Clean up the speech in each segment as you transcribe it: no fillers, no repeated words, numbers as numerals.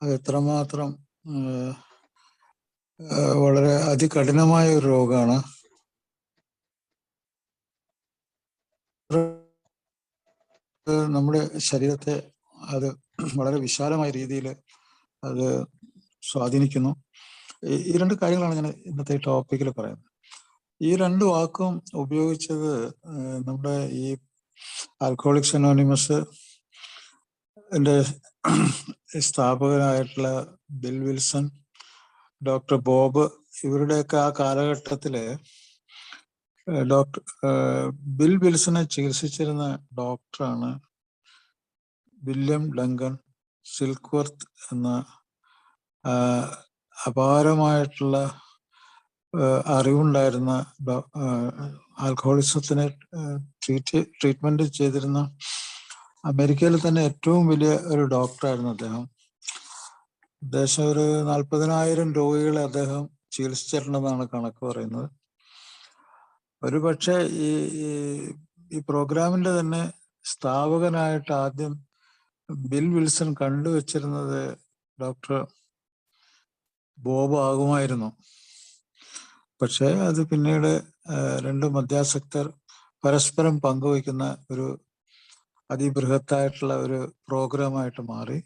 അത് എത്രമാത്രം വളരെ അതികഠിനമായ ഒരു രോഗമാണ്. നമ്മുടെ ശരീരത്തെ അത് വളരെ വിശാലമായ രീതിയിൽ അത് സ്വാധീനിക്കുന്നു. ഈ രണ്ട് കാര്യങ്ങളാണ് ഞാൻ ഇന്നത്തെ ടോപ്പിക്കിൽ പറയുന്നത്. ഈ രണ്ട് വാക്കും ഉപയോഗിച്ചത് നമ്മുടെ ഈ ആൽക്കഹോളിക്സ് അനോണിമസ് എൻ്റെ സ്ഥാപകനായിട്ടുള്ള ബിൽ വിൽസൺ, ഡോക്ടർ ബോബ്, ഇവരുടെയൊക്കെ ആ കാലഘട്ടത്തില് ഡോക്ടർ ബിൽ വിൽസനെ ചികിത്സിച്ചിരുന്ന ഡോക്ടറാണ് വില്യം ഡങ്കൻ സിൽക്ക്വർത്ത് എന്ന അപാരമായിട്ടുള്ള അറിവുണ്ടായിരുന്ന ആൽക്കഹോളിസത്തിനെ ട്രീറ്റ്മെന്റ് ചെയ്തിരുന്ന അമേരിക്കയിൽ തന്നെ ഏറ്റവും വലിയ ഒരു ഡോക്ടറായിരുന്നു അദ്ദേഹം. ഏകദേശം ഒരു 40,000 രോഗികളെ അദ്ദേഹം ചികിത്സിച്ചിട്ടുണ്ടെന്നാണ് കണക്ക് പറയുന്നത്. ഒരു പക്ഷേ ഈ പ്രോഗ്രാമിന്റെ തന്നെ സ്ഥാപകനായിട്ട് ആദ്യം ബിൽ വിൽസൺ കണ്ടുവച്ചിരുന്നത് ഡോക്ടർ ബോബ് ആകുമായിരുന്നു. പക്ഷേ അത് പിന്നീട് രണ്ട് മധ്യാസക്തർ പരസ്പരം പങ്കുവയ്ക്കുന്ന ഒരു അതിബൃഹത്തായിട്ടുള്ള ഒരു പ്രോഗ്രാമായിട്ട് മാറി.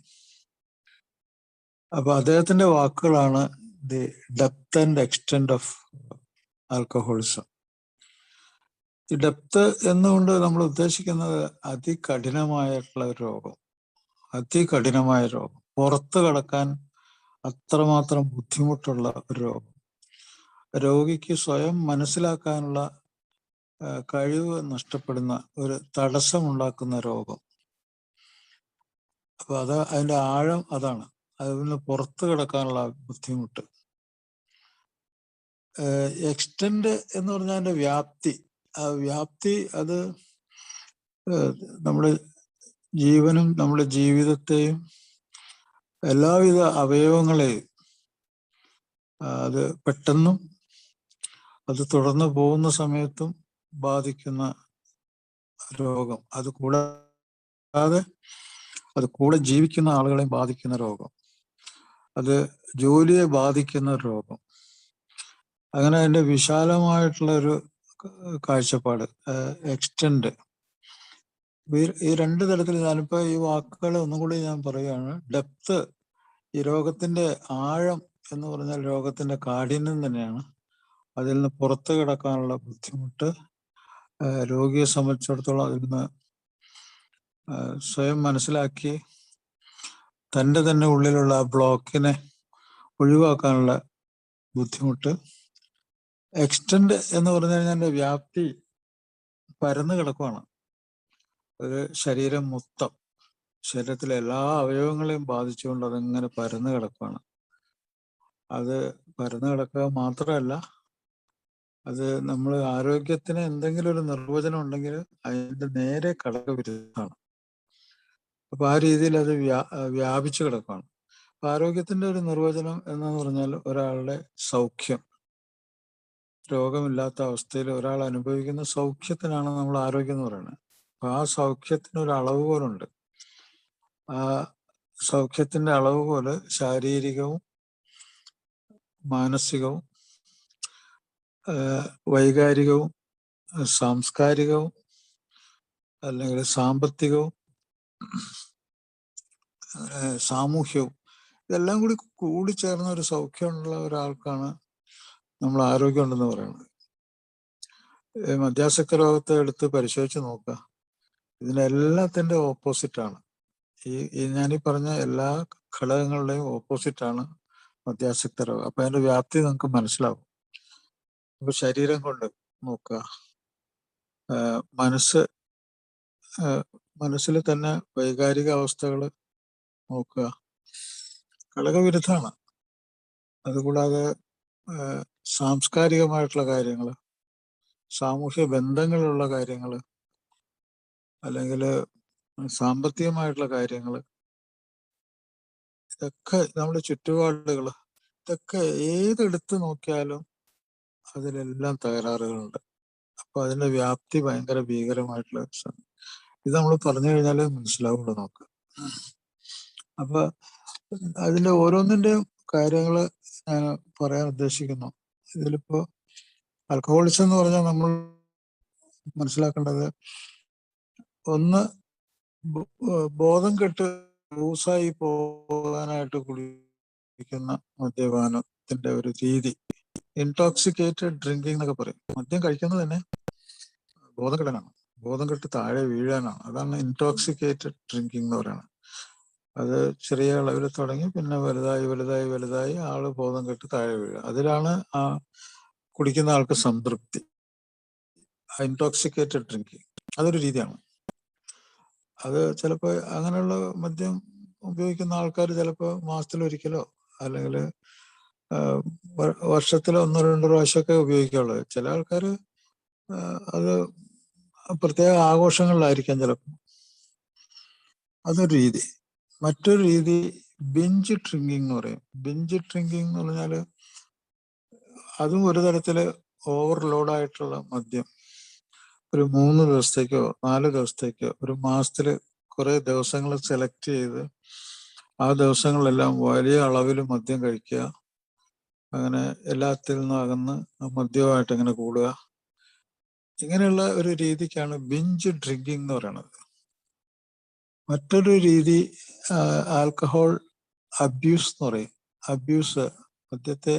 അപ്പൊ അദ്ദേഹത്തിന്റെ വാക്കുകളാണ് the depth and extent of alcoholism. ഈ ഡെപ്ത് എന്നുകൊണ്ട് നമ്മൾ ഉദ്ദേശിക്കുന്നത് അതികഠിനമായിട്ടുള്ള ഒരു രോഗം, അതികഠിനമായ രോഗം, പുറത്തു കടക്കാൻ അത്രമാത്രം ബുദ്ധിമുട്ടുള്ള ഒരു രോഗം, രോഗിക്ക് സ്വയം മനസ്സിലാക്കാനുള്ള കഴിവ് നഷ്ടപ്പെടുന്ന ഒരു തടസ്സമുണ്ടാക്കുന്ന രോഗം. അപ്പൊ അതിന്റെ ആഴം അതാണ്, അതിന് പുറത്തു കിടക്കാനുള്ള ബുദ്ധിമുട്ട്. എക്സ്റ്റെന്റ് എന്ന് പറഞ്ഞാൽ അതിന്റെ വ്യാപ്തി, ആ വ്യാപ്തി അത് നമ്മുടെ ജീവനും നമ്മുടെ ജീവിതത്തെയും എല്ലാവിധ അവയവങ്ങളെയും അത് പെട്ടെന്നും അത് തുടർന്ന് പോകുന്ന സമയത്തും ബാധിക്കുന്ന രോഗം. അത് കൂടെ ജീവിക്കുന്ന ആളുകളെയും ബാധിക്കുന്ന രോഗം, അത് ജോലിയെ ബാധിക്കുന്ന രോഗം. അങ്ങനെ അതിന്റെ വിശാലമായിട്ടുള്ള ഒരു കാഴ്ചപ്പാട് എക്സ്റ്റെന്റ്. ഈ രണ്ട് തരത്തിൽ ഞാനിപ്പോ ഈ വാക്കുകൾ ഒന്നും കൂടി ഞാൻ പറയുകയാണ്. ഡെപ്ത്, ഈ രോഗത്തിന്റെ ആഴം എന്ന് പറഞ്ഞാൽ രോഗത്തിന്റെ കാഠിന്യം തന്നെയാണ്. അതിൽ നിന്ന് പുറത്തു കിടക്കാനുള്ള ബുദ്ധിമുട്ട്, രോഗിയെ സംബന്ധിച്ചിടത്തോളം അതിൽ നിന്ന് സ്വയം മനസ്സിലാക്കി തൻ്റെ തന്നെ ഉള്ളിലുള്ള ബ്ലോക്കിനെ ഒഴിവാക്കാനുള്ള ബുദ്ധിമുട്ട്. എക്സ്റ്റെന്റ് എന്ന് പറഞ്ഞു കഴിഞ്ഞാൽ വ്യാപ്തി പരന്നു കിടക്കുവാണ്. ഒരു ശരീരം മൊത്തം, ശരീരത്തിലെ എല്ലാ അവയവങ്ങളെയും ബാധിച്ചുകൊണ്ട് അതിങ്ങനെ പരന്നു കിടക്കുവാണ്. അത് പരന്നു കിടക്കുക മാത്രമല്ല, അത് നമ്മൾ ആരോഗ്യത്തിന് എന്തെങ്കിലും ഒരു നിർവചനം ഉണ്ടെങ്കിൽ അതിന്റെ നേരെ ഘടകവിരുദ്ധമാണ്. അപ്പൊ ആ രീതിയിൽ അത് വ്യാപിച്ചു കിടക്കുകയാണ്. അപ്പൊ ആരോഗ്യത്തിന്റെ ഒരു നിർവചനം എന്ന് പറഞ്ഞാൽ ഒരാളുടെ സൗഖ്യം, രോഗമില്ലാത്ത അവസ്ഥയിൽ ഒരാൾ അനുഭവിക്കുന്ന സൗഖ്യത്തിനാണ് നമ്മൾ ആരോഗ്യം എന്ന് പറയുന്നത്. അപ്പൊ ആ സൗഖ്യത്തിന് ഒരു അളവുകോലുണ്ട്. ആ സൗഖ്യത്തിന്റെ അളവുകോല് ശാരീരികവും മാനസികവും വൈകാരികവും സാംസ്കാരികവും അല്ലെങ്കിൽ സാമ്പത്തികവും സാമൂഹ്യവും, ഇതെല്ലാം കൂടി ചേർന്ന ഒരു സൗഖ്യമുള്ള ഒരാൾക്കാണ് നമ്മൾ ആരോഗ്യം ഉണ്ടെന്ന് പറയുന്നത്. മധ്യാസക്ത രോഗത്തെ എടുത്ത് പരിശോധിച്ച് നോക്കുക, ഇതിനെല്ലാത്തിൻ്റെ ഓപ്പോസിറ്റാണ്. ഈ ഞാനീ പറഞ്ഞ എല്ലാ ഘടകങ്ങളുടെയും ഓപ്പോസിറ്റാണ് മധ്യാസക്ത രോഗം. അപ്പൊ അതിന്റെ വ്യാപ്തി നമുക്ക് മനസ്സിലാവും. അപ്പൊ ശരീരം കൊണ്ട് നോക്കുക, മനസ്സിൽ തന്നെ വൈകാരിക അവസ്ഥകൾ നോക്കുക, ഘടകവിരുദ്ധമാണ്. അതുകൂടാതെ സാംസ്കാരികമായിട്ടുള്ള കാര്യങ്ങൾ, സാമൂഹ്യ ബന്ധങ്ങളുള്ള കാര്യങ്ങൾ, അല്ലെങ്കിൽ സാമ്പത്തികമായിട്ടുള്ള കാര്യങ്ങൾ, ഇതൊക്കെ നമ്മുടെ ചുറ്റുപാടുകൾ, ഇതൊക്കെ ഏതെടുത്ത് നോക്കിയാലും അതിലെല്ലാം തകരാറുകളുണ്ട്. അപ്പൊ അതിന്റെ വ്യാപ്തി ഭയങ്കര ഭീകരമായിട്ടുള്ള ഇത് നമ്മൾ പറഞ്ഞു കഴിഞ്ഞാൽ മനസ്സിലാവുള്ളൂ നമുക്ക്. അപ്പൊ അതിന്റെ ഓരോന്നിന്റെയും കാര്യങ്ങള് ഞാൻ പറയാൻ ഉദ്ദേശിക്കുന്നു. ഇതിലിപ്പോ ആൽക്കഹോളിസം എന്ന് പറഞ്ഞാൽ നമ്മൾ മനസ്സിലാക്കേണ്ടത്, ഒന്ന് ബോധം കെട്ട് ലൂസായി പോകാനായിട്ട് കുടിക്കുന്ന മദ്യപാനത്തിന്റെ ഒരു രീതി, ഇൻടോക്സിക്കേറ്റഡ് ഡ്രിങ്കിങ് എന്നൊക്കെ പറയും. മദ്യം കഴിക്കുന്നത് തന്നെ ബോധം കെടാനാണ്, ബോധം കെട്ട് താഴെ വീഴാനാണ്. അതാണ് ഇൻടോക്സിക്കേറ്റഡ് ഡ്രിങ്കിങ് എന്ന് പറയുന്നത്. അത് ചെറിയ അളവിൽ തുടങ്ങി പിന്നെ വലുതായി വലുതായി വലുതായി ആള് ബോധം കെട്ട് താഴെ വീഴുക. അതിലാണ് ആ കുടിക്കുന്ന ആൾക്ക് സംതൃപ്തി. ഇൻടോക്സിക്കേറ്റഡ് ഡ്രിങ്കിങ് അതൊരു രീതിയാണ്. അത് ചിലപ്പോൾ അങ്ങനെയുള്ള മദ്യം ഉപയോഗിക്കുന്ന ആൾക്കാർ ചിലപ്പോൾ മാസത്തിലൊരിക്കലോ അല്ലെങ്കിൽ വർഷത്തിൽ 1-2 പ്രാവശ്യമൊക്കെ ഉപയോഗിക്കുള്ളൂ. ചില ആൾക്കാർ അത് പ്രത്യേക ആഘോഷങ്ങളിലായിരിക്കാം ചിലപ്പോൾ. അതൊരു രീതി. മറ്റൊരു രീതി ബിഞ്ച് ഡ്രിങ്കിങ് എന്ന് പറയും. ബിഞ്ച് ഡ്രിങ്കിങ് എന്ന് പറഞ്ഞാൽ അതും ഒരു തരത്തില് ഓവർലോഡായിട്ടുള്ള മദ്യം ഒരു 3 ദിവസത്തേക്കോ 4 ദിവസത്തേക്കോ ഒരു മാസത്തില് കുറെ ദിവസങ്ങൾ സെലക്ട് ചെയ്ത് ആ ദിവസങ്ങളിലെല്ലാം വലിയ അളവിൽ മദ്യം കഴിക്കുക, അങ്ങനെ എല്ലാത്തിൽ നിന്നും അകന്ന് മദ്യമായിട്ട് ഇങ്ങനെ കൂടുക. ഇങ്ങനെയുള്ള ഒരു രീതിക്കാണ് ബിഞ്ച് ഡ്രിങ്കിങ് എന്ന് പറയുന്നത്. മറ്റൊരു രീതി ആൽക്കഹോൾ അബ്യൂസ് എന്ന് പറയും. അബ്യൂസ്, മദ്യത്തെ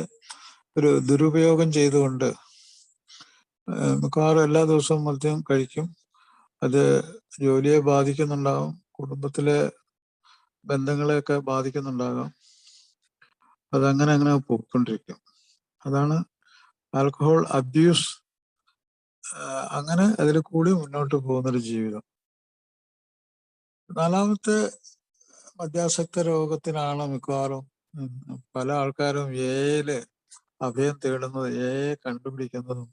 ഒരു ദുരുപയോഗം ചെയ്തുകൊണ്ട് മിക്കവാറും എല്ലാ ദിവസവും മദ്യം കഴിക്കും. അത് ജോലിയെ ബാധിക്കുന്നുണ്ടാകും, കുടുംബത്തിലെ ബന്ധങ്ങളെയൊക്കെ ബാധിക്കുന്നുണ്ടാകാം. അതങ്ങനെ അങ്ങനെ പോയിക്കൊണ്ടിരിക്കും. അതാണ് ആൽക്കഹോൾ അബ്യൂസ്. അങ്ങനെ അതിൽ കൂടി മുന്നോട്ട് പോകുന്നൊരു ജീവിതം. 4-മത്തെ മദ്യാസക്ത രോഗത്തിനാണ് മിക്കവാറും പല ആൾക്കാരും എയില് അഭയം തേടുന്നത്, എയെ കണ്ടുപിടിക്കുന്നതും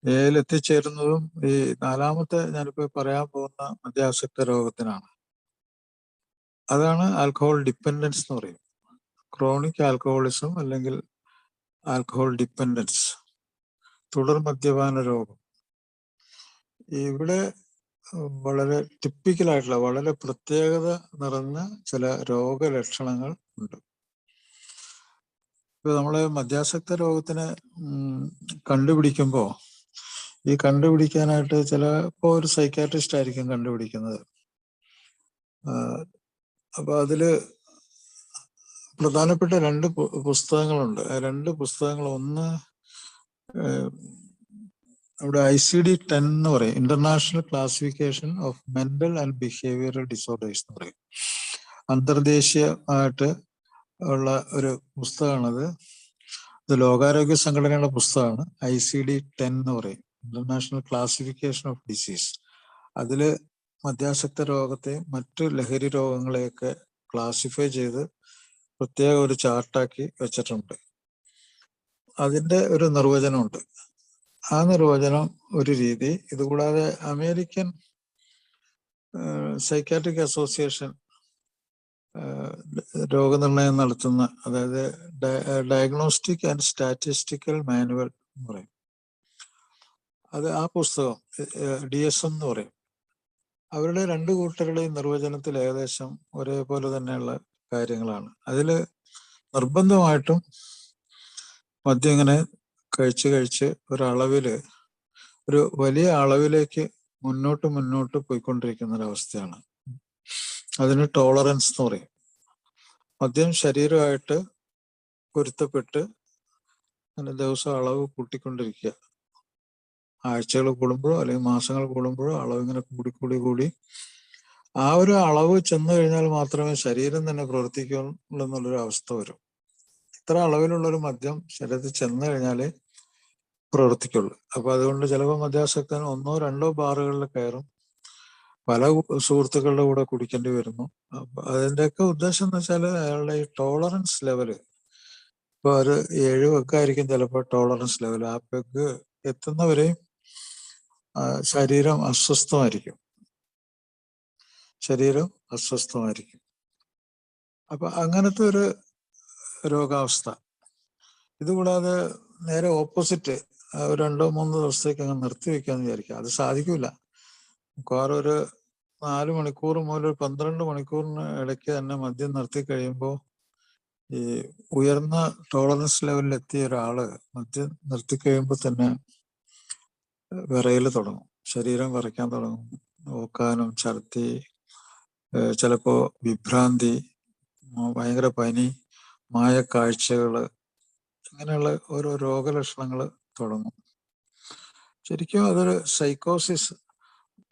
എയിൽ എത്തിച്ചേരുന്നതും ഈ 4-മത്തെ ഞാനിപ്പോ പറയാൻ പോകുന്ന മദ്യാസക്ത രോഗത്തിനാണ്. അതാണ് ആൽക്കഹോൾ ഡിപ്പെൻഡൻസ് എന്ന് പറയും. ക്രോണിക് ആൽക്കഹോളിസം അല്ലെങ്കിൽ ആൽക്കഹോൾ ഡിപ്പെൻഡൻസ്, തുടർ മദ്യപാന രോഗം. ഇവിടെ വളരെ ടിപ്പിക്കലായിട്ടുള്ള വളരെ പ്രത്യേകത നിറഞ്ഞ ചില രോഗലക്ഷണങ്ങൾ ഉണ്ട്. ഇപ്പൊ നമ്മള് മദ്യാസക്ത രോഗത്തിനെ കണ്ടുപിടിക്കുമ്പോൾ ഈ കണ്ടുപിടിക്കാനായിട്ട് ചിലപ്പോ ഒരു സൈക്കാട്രിസ്റ്റ് ആയിരിക്കും കണ്ടുപിടിക്കുന്നത്. അപ്പൊ അതില് പ്രധാനപ്പെട്ട 2 പുസ്തകങ്ങളുണ്ട്. ആ 2 പുസ്തകങ്ങൾ, ഒന്ന് അവിടെ ICD-10 എന്ന് പറയും, international classification of mental and behavioural disorders എന്ന് പറയും. അന്തർദേശീയമായിട്ട് ഉള്ള ഒരു പുസ്തകമാണത്. ഇത് ലോകാരോഗ്യ സംഘടനയുടെ പുസ്തകമാണ്. ICD-10 എന്ന് പറയും, ഇന്റർനാഷണൽ ക്ലാസിഫിക്കേഷൻ ഓഫ് ഡിസീസ്. അതില് മദ്യാസക്ത രോഗത്തെ മറ്റു ലഹരി രോഗങ്ങളെയൊക്കെ ക്ലാസിഫൈ ചെയ്ത് പ്രത്യേക ഒരു ചാർട്ടാക്കി വെച്ചിട്ടുണ്ട്. അതിന്റെ ഒരു നിർവചനമുണ്ട്. ആ നിർവചനം ഒരു രീതി. ഇതുകൂടാതെ അമേരിക്കൻ സൈക്കാട്രിക് അസോസിയേഷൻ രോഗനിർണയം നടത്തുന്ന, അതായത് ഡയഗ്നോസ്റ്റിക് ആൻഡ് സ്റ്റാറ്റിസ്റ്റിക്കൽ മാനുവൽ എന്ന് പറയും, അത് ആ പുസ്തകം DSM എന്ന് പറയും. അവരുടെ 2 കൂട്ടരുടെയും നിർവചനത്തിൽ ഏകദേശം ഒരേപോലെ തന്നെയുള്ള കാര്യങ്ങളാണ്. അതില് നിർബന്ധമായിട്ടും മദ്യം ഇങ്ങനെ കഴിച്ച് കഴിച്ച് ഒരളവില് ഒരു വലിയ അളവിലേക്ക് മുന്നോട്ട് പോയിക്കൊണ്ടിരിക്കുന്ന ഒരവസ്ഥയാണ്. അതിന് ടോളറൻസ് എന്ന് പറയും. മദ്യം ശരീരമായിട്ട് പൊരുത്തപ്പെട്ട് അങ്ങനെ ദിവസം അളവ് കൂട്ടിക്കൊണ്ടിരിക്കുക. ആഴ്ചകൾ കൂടുമ്പോഴോ അല്ലെങ്കിൽ മാസങ്ങൾ കൂടുമ്പോഴോ അളവ് ഇങ്ങനെ കൂടി ആ ഒരു അളവ് ചെന്നു കഴിഞ്ഞാൽ മാത്രമേ ശരീരം തന്നെ പ്രവർത്തിക്കുള്ളൂ എന്നുള്ളൊരു അവസ്ഥ വരും. ഇത്ര അളവിലുള്ളൊരു മദ്യം ശരീരത്തിൽ ചെന്നു കഴിഞ്ഞാലേ പ്രവർത്തിക്കുള്ളൂ. അപ്പൊ അതുകൊണ്ട് ചിലപ്പോൾ മദ്യാസക്തന് 1-2 ബാറുകളിൽ കയറും, പല സുഹൃത്തുക്കളുടെ കൂടെ കുടിക്കേണ്ടി വരുന്നു. അപ്പൊ അതിന്റെയൊക്കെ ഉദ്ദേശം എന്ന് വെച്ചാൽ അയാളുടെ ഈ ടോളറൻസ് ലെവല്, ഇപ്പൊ ഒരു 7 പെഗ്ഗായിരിക്കും ചിലപ്പോൾ ടോളറൻസ് ലെവൽ. ആ പെഗ് എത്തുന്നവരെയും ശരീരം അസ്വസ്ഥമായിരിക്കും. അപ്പൊ അങ്ങനത്തെ ഒരു രോഗാവസ്ഥ. ഇതുകൂടാതെ നേരെ ഓപ്പോസിറ്റ്, 2-3 ദിവസത്തേക്ക് അങ്ങ് നിർത്തിവെക്കാന്ന് വിചാരിക്കുക. അത് സാധിക്കൂല. മിക്കവാറും ഒരു 4 മണിക്കൂർ മുതൽ 12 മണിക്കൂറിന് ഇടയ്ക്ക് തന്നെ മദ്യം നിർത്തി കഴിയുമ്പോൾ ഈ ഉയർന്ന ടോളറൻസ് ലെവലിൽ എത്തിയ ഒരാള് മദ്യം നിർത്തി കഴിയുമ്പോൾ തന്നെ വിറയൽ തുടങ്ങും, ശരീരം വിറയ്ക്കാൻ തുടങ്ങും, ഓക്കാനം, ഛർദി, ചിലപ്പോ വിഭ്രാന്തി, ഭയങ്കര പനി, മായക്കാഴ്ചകള്, ഇങ്ങനെയുള്ള ഓരോ രോഗലക്ഷണങ്ങൾ തുടങ്ങും. ശരിക്കും അതൊരു സൈക്കോസിസ്,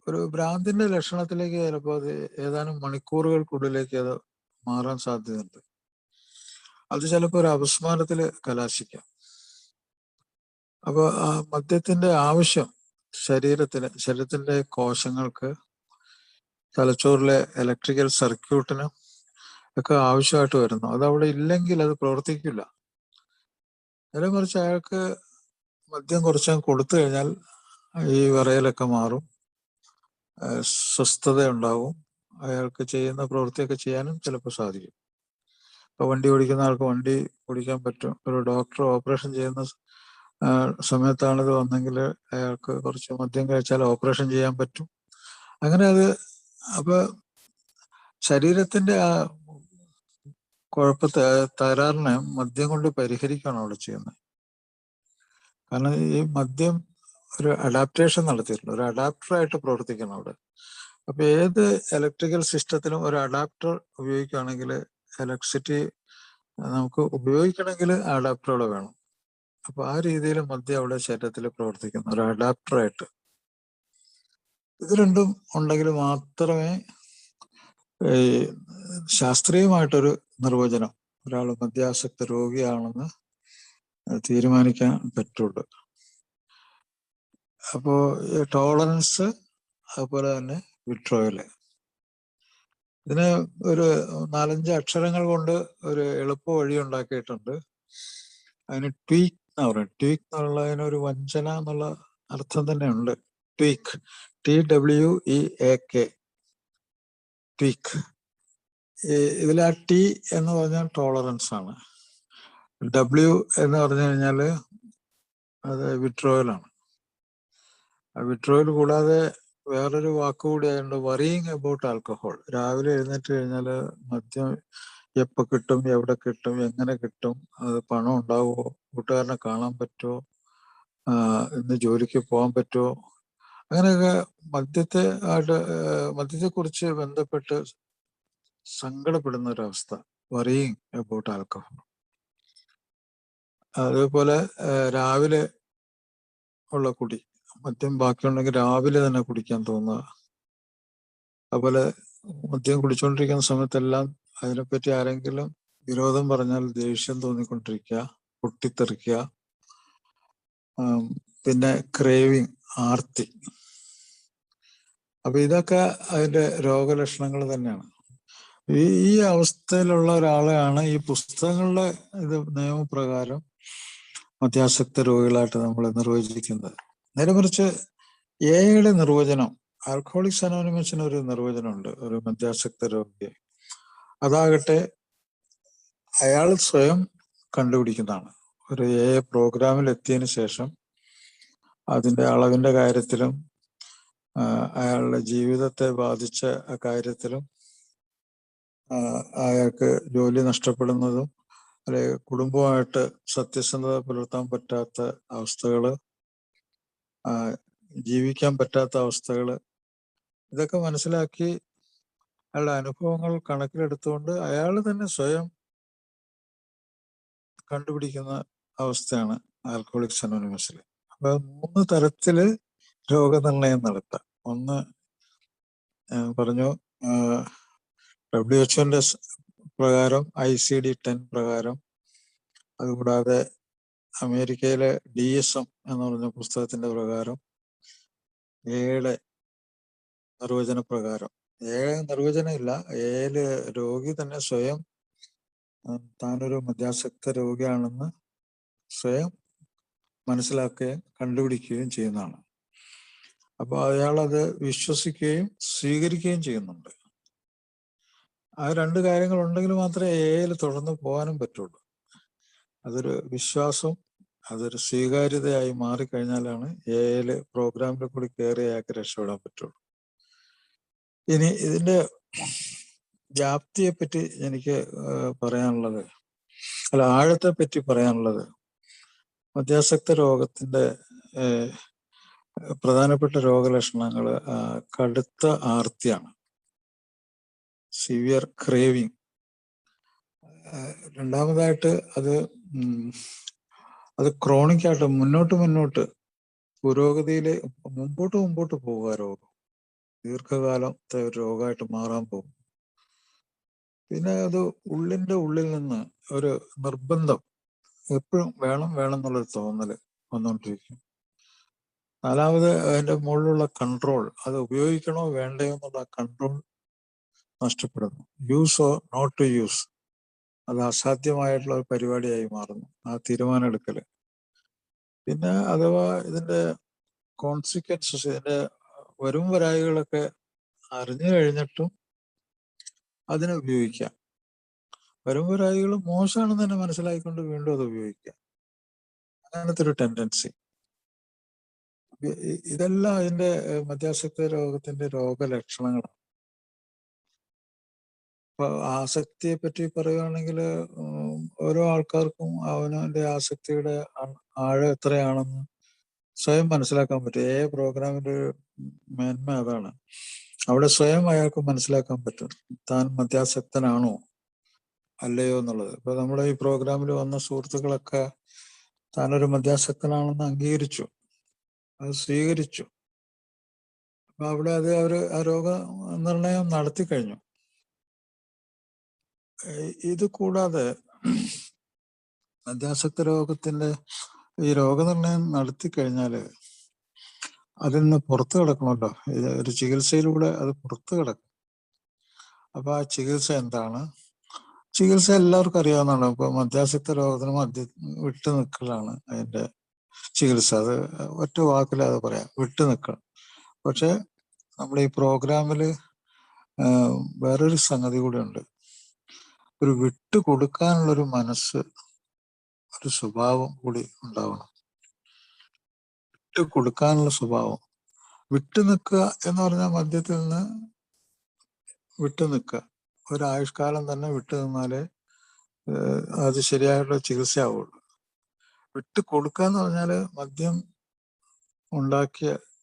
ഒരു ഭ്രാന്തിന്റെ ലക്ഷണത്തിലേക്ക് ചിലപ്പോൾ അത് ഏതാനും മണിക്കൂറുകൾക്കുള്ളിലേക്ക് അത് മാറാൻ സാധ്യതയുണ്ട്. അത് ചിലപ്പോൾ ഒരു അപസ്മാരത്തിൽ കലാശിക്കാം. അപ്പൊ ആ മദ്യത്തിന്റെ ആവശ്യം ശരീരത്തിന്റെ കോശങ്ങൾക്ക്, തലച്ചോറിലെ ഇലക്ട്രിക്കൽ സർക്യൂട്ടിന് ഒക്കെ ആവശ്യമായിട്ട് വരുന്നു. അതവിടെ ഇല്ലെങ്കിൽ അത് പ്രവർത്തിക്കില്ല. നേരെ മറിച്ച് അയാൾക്ക് മദ്യം കുറച്ച് കൊടുത്തു കഴിഞ്ഞാൽ ഈ വിറയലൊക്കെ മാറും, സ്വസ്ഥത ഉണ്ടാവും, അയാൾക്ക് ചെയ്യുന്ന പ്രവൃത്തിയൊക്കെ ചെയ്യാനും ചിലപ്പോൾ സാധിക്കും. ഇപ്പൊ വണ്ടി ഓടിക്കുന്ന ആൾക്ക് വണ്ടി ഓടിക്കാൻ പറ്റും. ഒരു ഡോക്ടർ ഓപ്പറേഷൻ ചെയ്യുന്ന സമയത്താണിത് വന്നെങ്കിൽ അയാൾക്ക് കുറച്ച് മദ്യം കഴിച്ചാൽ ഓപ്പറേഷൻ ചെയ്യാൻ പറ്റും. അങ്ങനെ അത് അപ്പൊ ശരീരത്തിന്റെ ആ തകരാറിനെ മദ്യം കൊണ്ട് പരിഹരിക്കുകയാണ് അവിടെ ചെയ്യുന്നത്. കാരണം ഈ മദ്യം ഒരു അഡാപ്റ്റേഷൻ നടത്തിയിട്ടുണ്ട്, ഒരു അഡാപ്റ്ററായിട്ട് പ്രവർത്തിക്കണം അവിടെ. അപ്പൊ ഏത് ഇലക്ട്രിക്കൽ സിസ്റ്റത്തിനും ഒരു അഡാപ്റ്റർ ഉപയോഗിക്കുകയാണെങ്കിൽ, ഇലക്ട്രിസിറ്റി നമുക്ക് ഉപയോഗിക്കണമെങ്കിൽ അഡാപ്റ്ററുകൾ വേണം. അപ്പൊ ആ രീതിയിൽ മദ്യം അവിടെ ശരീരത്തിൽ പ്രവർത്തിക്കുന്നു, ഒരു അഡാപ്റ്ററായിട്ട്. ഇത് രണ്ടും ഉണ്ടെങ്കിൽ മാത്രമേ ഈ ശാസ്ത്രീയമായിട്ടൊരു നിർവചനം ഒരാൾ മദ്യാസക്ത രോഗിയാണെന്ന് തീരുമാനിക്കാൻ പറ്റുള്ളൂ. അപ്പോ ടോളറൻസ്, അതുപോലെ തന്നെ വിട്രോയല്, ഇതിന് ഒരു 4-5 അക്ഷരങ്ങൾ കൊണ്ട് ഒരു എളുപ്പ വഴി ഉണ്ടാക്കിയിട്ടുണ്ട്. അതിന് ട്വീക്ക് എന്ന് പറയും. ട്വീക്ക് എന്നുള്ളതിന് ഒരു വഞ്ചന എന്നുള്ള അർത്ഥം തന്നെ ഉണ്ട്. Tweak, TWEAK, tweak. ഇതിൽ ആ T എന്ന് പറഞ്ഞാൽ ടോളറൻസ് ആണ്, W എന്ന് പറഞ്ഞു കഴിഞ്ഞാൽ അത് വിട്രോയലാണ്. വിട്രോയൽ കൂടാതെ വേറൊരു വാക്കുകൂടി ആയതുകൊണ്ട് വറിയിങ് അബൌട്ട് ആൽക്കഹോൾ. രാവിലെ എഴുന്നേറ്റ് കഴിഞ്ഞാൽ മദ്യം എപ്പോൾ കിട്ടും, എവിടെ കിട്ടും, എങ്ങനെ കിട്ടും, അത് പണം ഉണ്ടാവുമോ, കൂട്ടുകാരനെ കാണാൻ പറ്റുമോ, ഇന്ന് ജോലിക്ക് പോകാൻ പറ്റുമോ, അങ്ങനെയൊക്കെ മദ്യത്തെക്കുറിച്ച് ബന്ധപ്പെട്ട് സങ്കടപ്പെടുന്ന ഒരവസ്ഥ, വറിയിങ് അബൌട്ട് ആൽക്കഹോൾ. അതേപോലെ രാവിലെ ഉള്ള കുടി, മദ്യം ബാക്കിയുണ്ടെങ്കിൽ രാവിലെ തന്നെ കുടിക്കാൻ തോന്നുക. അതുപോലെ മദ്യം കുടിച്ചുകൊണ്ടിരിക്കുന്ന സമയത്തെല്ലാം അതിനെപ്പറ്റി ആരെങ്കിലും വിരോധം പറഞ്ഞാൽ ദേഷ്യം തോന്നിക്കൊണ്ടിരിക്കുക, പൊട്ടിത്തെറിക്കുക, പിന്നെ ക്രേവിങ്, ആർത്തി. അപ്പൊ ഇതൊക്കെ അതിന്റെ രോഗലക്ഷണങ്ങൾ തന്നെയാണ്. ഈ അവസ്ഥയിലുള്ള ഒരാളെയാണ് ഈ പുസ്തകങ്ങളുടെ നിയമപ്രകാരം മദ്യാസക്ത രോഗികളായിട്ട് നമ്മൾ നിർവചിക്കുന്നത്. നേരെ മറിച്ച് എയുടെ നിർവചനം, ആൽക്കഹോളിക്സ് അനോണിമസിന് ഒരു നിർവചനമുണ്ട് ഒരു മദ്യാസക്ത രോഗിയെ. അതാകട്ടെ അയാൾ സ്വയം കണ്ടുപിടിക്കുന്നതാണ്. ഒരു പ്രോഗ്രാമിൽ എത്തിയതിനു ശേഷം അതിന്റെ അളവിന്റെ കാര്യത്തിലും അയാളുടെ ജീവിതത്തെ ബാധിച്ച കാര്യത്തിലും അയാൾക്ക് ജോലി നഷ്ടപ്പെടുന്നതും, അല്ലെ കുടുംബമായിട്ട് സത്യസന്ധത പുലർത്താൻ പറ്റാത്ത അവസ്ഥകള്, ജീവിക്കാൻ പറ്റാത്ത അവസ്ഥകള്, ഇതൊക്കെ മനസ്സിലാക്കി അയാളുടെ അനുഭവങ്ങൾ കണക്കിലെടുത്തുകൊണ്ട് അയാൾ തന്നെ സ്വയം കണ്ടുപിടിക്കുന്ന അവസ്ഥയാണ് ആൽക്കഹോളിക്സ് അനോണിമസിൽ. അപ്പൊ 3 തരത്തില് രോഗനിർണയം നടത്താം. ഒന്ന് പറഞ്ഞു, WHO പ്രകാരം, ICD-10 പ്രകാരം, അതുകൂടാതെ അമേരിക്കയിലെ DSM എന്ന് പറഞ്ഞ പുസ്തകത്തിന്റെ പ്രകാരം, എയുടെ നിർവചന പ്രകാരം. നിർവചനം ഇല്ല, ഏല് രോഗി തന്നെ സ്വയം താനൊരു മദ്യാസക്ത രോഗിയാണെന്ന് സ്വയം മനസ്സിലാക്കുകയും കണ്ടുപിടിക്കുകയും ചെയ്യുന്നതാണ്. അപ്പൊ അയാൾ അത് വിശ്വസിക്കുകയും സ്വീകരിക്കുകയും ചെയ്യുന്നുണ്ട്. ആ 2 കാര്യങ്ങൾ ഉണ്ടെങ്കിൽ മാത്രമേ എയിൽ തുടർന്ന് പോകാനും പറ്റുള്ളൂ. അതൊരു വിശ്വാസം, അതൊരു സ്വീകാര്യതയായി മാറിക്കഴിഞ്ഞാലാണ് എയിൽ പ്രോഗ്രാമിൽ കൂടി കയറി അയാൾക്ക് രക്ഷപ്പെടാൻ പറ്റുള്ളൂ. ഇനി ഇതിന്റെ വ്യാപ്തിയെ പറ്റി എനിക്ക് പറയാനുള്ളത്, അല്ല ആഴത്തെ പറ്റി പറയാനുള്ളത്, മദ്യാസക്ത രോഗത്തിന്റെ പ്രധാനപ്പെട്ട രോഗലക്ഷണങ്ങൾ കടുത്ത ആർത്തിയാണ്, സിവിയർ ക്രേവിങ്. രണ്ടാമതായിട്ട് അത് ക്രോണിക് ആയിട്ട് മുന്നോട്ട് പുരോഗതിയിൽ മുമ്പോട്ട് പോവുക രോഗം, ദീർഘകാലത്തെ ഒരു രോഗമായിട്ട് മാറാൻ പോകും. പിന്നെ അത് ഉള്ളിന്റെ ഉള്ളിൽ നിന്ന് ഒരു നിർബന്ധം എപ്പോഴും വേണം എന്നുള്ളൊരു തോന്നല് വന്നുകൊണ്ടിരിക്കും. നാലാമത് അതിന്റെ മുകളിലുള്ള കൺട്രോൾ, അത് ഉപയോഗിക്കണോ വേണ്ടയോ എന്നുള്ള കൺട്രോൾ നഷ്ടപ്പെടുന്നു. Use or not to use, അത് അസാധ്യമായിട്ടുള്ള ഒരു പരിപാടിയായി മാറുന്നു, ആ തീരുമാനം എടുക്കല്. പിന്നെ അഥവാ ഇതിന്റെ കോൺസിക്വൻസസ്, ഇതിന്റെ വരും വരായികളൊക്കെ അറിഞ്ഞു കഴിഞ്ഞിട്ടും അതിനെ ഉപയോഗിക്കാം. വരും വരായികൾ മോശമാണെന്ന് തന്നെ മനസ്സിലാക്കിക്കൊണ്ട് വീണ്ടും അത് ഉപയോഗിക്കാം. അങ്ങനത്തെ ഒരു ടെൻഡൻസി. ഇതെല്ലാം അതിന്റെ മദ്യാസക്ത രോഗത്തിന്റെ രോഗലക്ഷണങ്ങളാണ്. ഇപ്പൊ ആസക്തിയെ പറ്റി പറയുകയാണെങ്കിൽ ഓരോ ആൾക്കാർക്കും അവനവന്റെ ആസക്തിയുടെ ആഴം എത്രയാണെന്ന് സ്വയം മനസ്സിലാക്കാൻ പറ്റും. പ്രോഗ്രാമിന്റെ ഒരു മേന്മ അതാണ്. അവിടെ സ്വയം അയാൾക്ക് മനസ്സിലാക്കാൻ പറ്റും താൻ മദ്യാസക്തനാണോ അല്ലയോ എന്നുള്ളത്. ഇപ്പൊ നമ്മുടെ ഈ പ്രോഗ്രാമിൽ വന്ന സുഹൃത്തുക്കളൊക്കെ താനൊരു മദ്യാസക്തനാണെന്ന് അംഗീകരിച്ചു, അത് സ്വീകരിച്ചു. അപ്പൊ അവിടെ അത് ആ രോഗനിർണയം നടത്തി കഴിഞ്ഞു. ഇത് കൂടാതെ മദ്യാസക്ത രോഗത്തിന്റെ ഈ രോഗനിർണയം നടത്തി കഴിഞ്ഞാല് അതിൽ നിന്ന് പുറത്തു കിടക്കണമല്ലോ, ഒരു ചികിത്സയിലൂടെ അത് പുറത്തു കിടക്കും. അപ്പൊ ആ ചികിത്സ എന്താണ്? ചികിത്സ എല്ലാവർക്കും അറിയാവുന്നതാണ്. ഇപ്പൊ മദ്യാസക്ത രോഗത്തിന് വിട്ടു നിൽക്കലാണ് അതിന്റെ ചികിത്സ. അത് ഒറ്റ വാക്കിൽ അത് പറയാം, വിട്ടു നിൽക്കണം. പക്ഷെ നമ്മൾ ഈ പ്രോഗ്രാമില് വേറൊരു സംഗതി കൂടി ഉണ്ട്. ഒരു വിട്ടു കൊടുക്കാനുള്ളൊരു മനസ്സ്, ഒരു സ്വഭാവം കൂടി ഉണ്ടാവണം. വിട്ടു കൊടുക്കാനുള്ള സ്വഭാവം. വിട്ടു നിൽക്കുക എന്ന് പറഞ്ഞാൽ മദ്യത്തിൽ നിന്ന് വിട്ടു നിൽക്കുക, ഒരായുഷ്കാലം തന്നെ വിട്ടു നിന്നാലേ അത് ശരിയായിട്ടുള്ള ചികിത്സയാവുള്ളൂ. വിട്ടു കൊടുക്കുക എന്ന് പറഞ്ഞാല് മദ്യം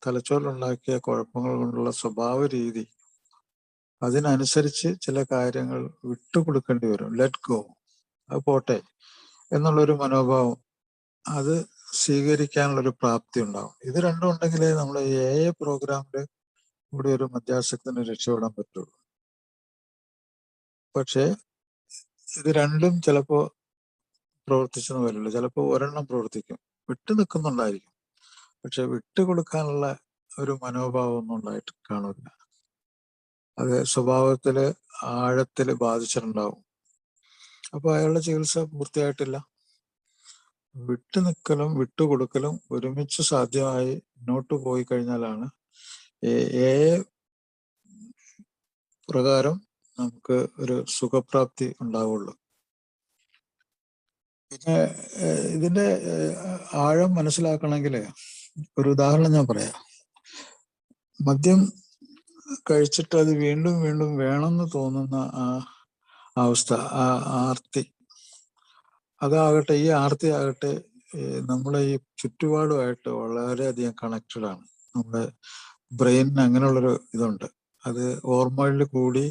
തലച്ചോറിലുണ്ടാക്കിയ കുഴപ്പങ്ങൾ കൊണ്ടുള്ള സ്വഭാവ രീതി, അതിനനുസരിച്ച് ചില കാര്യങ്ങൾ വിട്ടുകൊടുക്കേണ്ടി വരും. ലെറ്റ് ഗോ, അത് പോട്ടെ എന്നുള്ളൊരു മനോഭാവം, അത് സ്വീകരിക്കാനുള്ളൊരു പ്രാപ്തി ഉണ്ടാവും. ഇത് രണ്ടും ഉണ്ടെങ്കിലേ നമ്മൾ പ്രോഗ്രാമില് ഇവിടെ ഒരു മദ്യാസക്തന് രക്ഷപ്പെടാൻ പറ്റുള്ളൂ. പക്ഷെ ഇത് രണ്ടും ചിലപ്പോ പ്രവർത്തിച്ചെന്ന് വരില്ല, ചിലപ്പോൾ ഒരെണ്ണം പ്രവർത്തിക്കും. വിട്ടു നിൽക്കുന്നുണ്ടായിരിക്കും, പക്ഷെ വിട്ടുകൊടുക്കാനുള്ള ഒരു മനോഭാവം ഒന്നും ഉണ്ടായിട്ട് കാണില്ല. അത് സ്വഭാവത്തില് ആഴത്തില് ബാധിച്ചിട്ടുണ്ടാവും. അപ്പൊ അയാളുടെ ചികിത്സ പൂർത്തിയായിട്ടില്ല. വിട്ടുനിൽക്കലും വിട്ടുകൊടുക്കലും ഒരുമിച്ച് സാധ്യമായി മുന്നോട്ട് പോയി കഴിഞ്ഞാലാണ് പ്രകാരം നമുക്ക് ഒരു സുഖപ്രാപ്തി ഉണ്ടാവുള്ളൂ. പിന്നെ ഇതിന്റെ ആഴം മനസ്സിലാക്കണമെങ്കിൽ ഒരു ഉദാഹരണം ഞാൻ പറയാം. മദ്യം കഴിച്ചിട്ട് അത് വീണ്ടും വീണ്ടും വേണമെന്ന് തോന്നുന്ന ആ അവസ്ഥ, ആ ആർത്തി, അതാകട്ടെ, ഈ ആർത്തി ആകട്ടെ നമ്മളെ ഈ ചുറ്റുപാടുമായിട്ട് വളരെയധികം കണക്റ്റഡ് ആണ്. നമ്മുടെ ബ്രെയിനിന് അങ്ങനെയുള്ളൊരു ഇതുണ്ട്. അത് ഓർമ്മകളിൽ കൂടി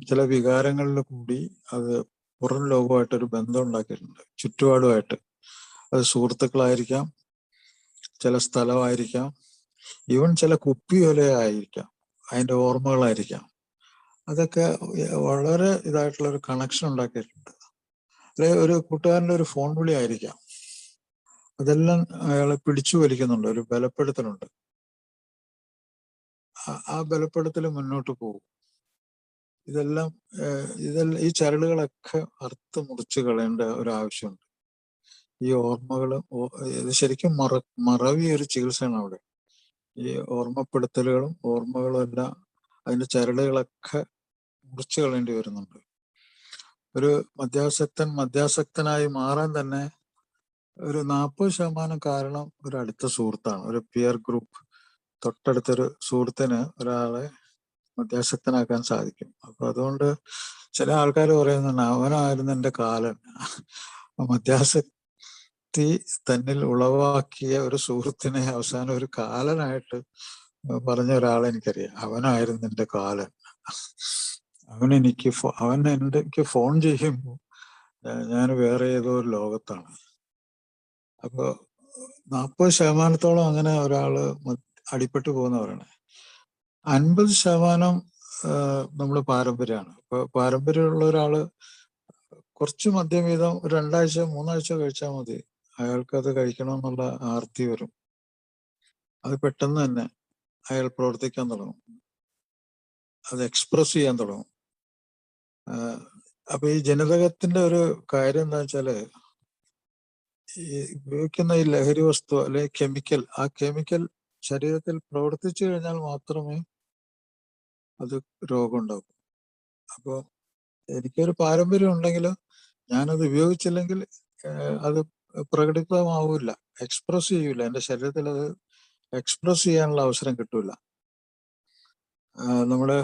ചില വികാരങ്ങളിൽ കൂടി അത് പുറം ലോകമായിട്ടൊരു ബന്ധം ഉണ്ടാക്കിയിട്ടുണ്ട്, ചുറ്റുപാടുമായിട്ട്. അത് സുഹൃത്തുക്കളായിരിക്കാം, ചില സ്ഥലമായിരിക്കാം, ഈവൻ ചില കുപ്പിയോലയായിരിക്കാം, അതിന്റെ ഓർമ്മകളായിരിക്കാം. അതൊക്കെ വളരെ ഇതായിട്ടുള്ള ഒരു കണക്ഷൻ ഉണ്ടാക്കിയിട്ടുണ്ട്. അല്ലെ ഒരു കൂട്ടുകാരൻ്റെ ഒരു ഫോൺ വിളി ആയിരിക്കാം, അതെല്ലാം അയാളെ പിടിച്ചു വലിക്കുന്നുണ്ട്, ഒരു ബലപ്പെടുത്തലുണ്ട്. ആ ബലപ്പെടുത്തൽ മുന്നോട്ട് പോകും. ഇതെല്ലാം ഈ ചരടുകളൊക്കെ അറുത്ത് മുറിച്ച് കളയേണ്ട ഒരു ആവശ്യമുണ്ട്. ഈ ഓർമ്മകൾ, ഇത് ശരിക്കും മറവി ഒരു ചികിത്സയാണ് അവിടെ. ഈ ഓർമ്മപ്പെടുത്തലുകളും ഓർമ്മകളും എല്ലാം, അതിന്റെ ചരടുകളൊക്കെ മുറിച്ചു കളയേണ്ടി വരുന്നുണ്ട്. ഒരു മദ്യാസക്തനായി മാറാൻ തന്നെ ഒരു 40% കാരണം ഒരു അടുത്ത സുഹൃത്താണ്, ഒരു പിയർ ഗ്രൂപ്പ്. തൊട്ടടുത്തൊരു സുഹൃത്തിന് ഒരാളെ മദ്യാസക്തനാക്കാൻ സാധിക്കും. അപ്പൊ അതുകൊണ്ട് ചില ആൾക്കാർ പറയുന്നുണ്ട്, അവനായിരുന്നു എൻ്റെ കാലൻ. മദ്യാസക്തി തന്നിൽ ഉളവാക്കിയ ഒരു സുഹൃത്തിനെ അവസാനം ഒരു കാലനായിട്ട് പറഞ്ഞ ഒരാളെ എനിക്കറിയാം. അവനായിരുന്നു എൻ്റെ കാലൻ. അവൻ എനിക്ക് ഫോൺ ചെയ്യുമ്പോൾ ഞാൻ വേറെ ഏതോ ഒരു ലോകത്താണ്. അപ്പൊ 40% അങ്ങനെ ഒരാള് അടിപ്പെട്ടു പോകുന്നവരാണ്. 50% നമ്മൾ പാരമ്പര്യമാണ്. ഇപ്പൊ പാരമ്പര്യമുള്ള ഒരാള് കുറച്ച് മദ്യം വീതം 2 ആഴ്ച 3 ആഴ്ച കഴിച്ചാൽ മതി, അയാൾക്ക് അത് കഴിക്കണമെന്നുള്ള ആർത്തി വരും. അത് പെട്ടെന്ന് തന്നെ അയാൾ പ്രവർത്തിക്കാൻ തുടങ്ങും, അത് എക്സ്പ്രസ് ചെയ്യാൻ തുടങ്ങും. അപ്പൊ ഈ ജനിതകത്തിന്റെ ഒരു കാര്യം എന്താ വെച്ചാല്, ഈ ഉപയോഗിക്കുന്ന ഈ ലഹരി വസ്തു അല്ലെങ്കിൽ കെമിക്കൽ, ആ കെമിക്കൽ ശരീരത്തിൽ പ്രവർത്തിച്ചു കഴിഞ്ഞാൽ മാത്രമേ അത് രോഗം ഉണ്ടാവും. അപ്പോൾ എനിക്കൊരു പാരമ്പര്യം ഉണ്ടെങ്കിലും ഞാനത് ഉപയോഗിച്ചില്ലെങ്കിൽ അത് പ്രകടിതമാവില്ല, എക്സ്പ്രസ് ചെയ്യൂല, എൻ്റെ ശരീരത്തിൽ അത് എക്സ്പ്രസ് ചെയ്യാനുള്ള അവസരം കിട്ടൂല. നമ്മള്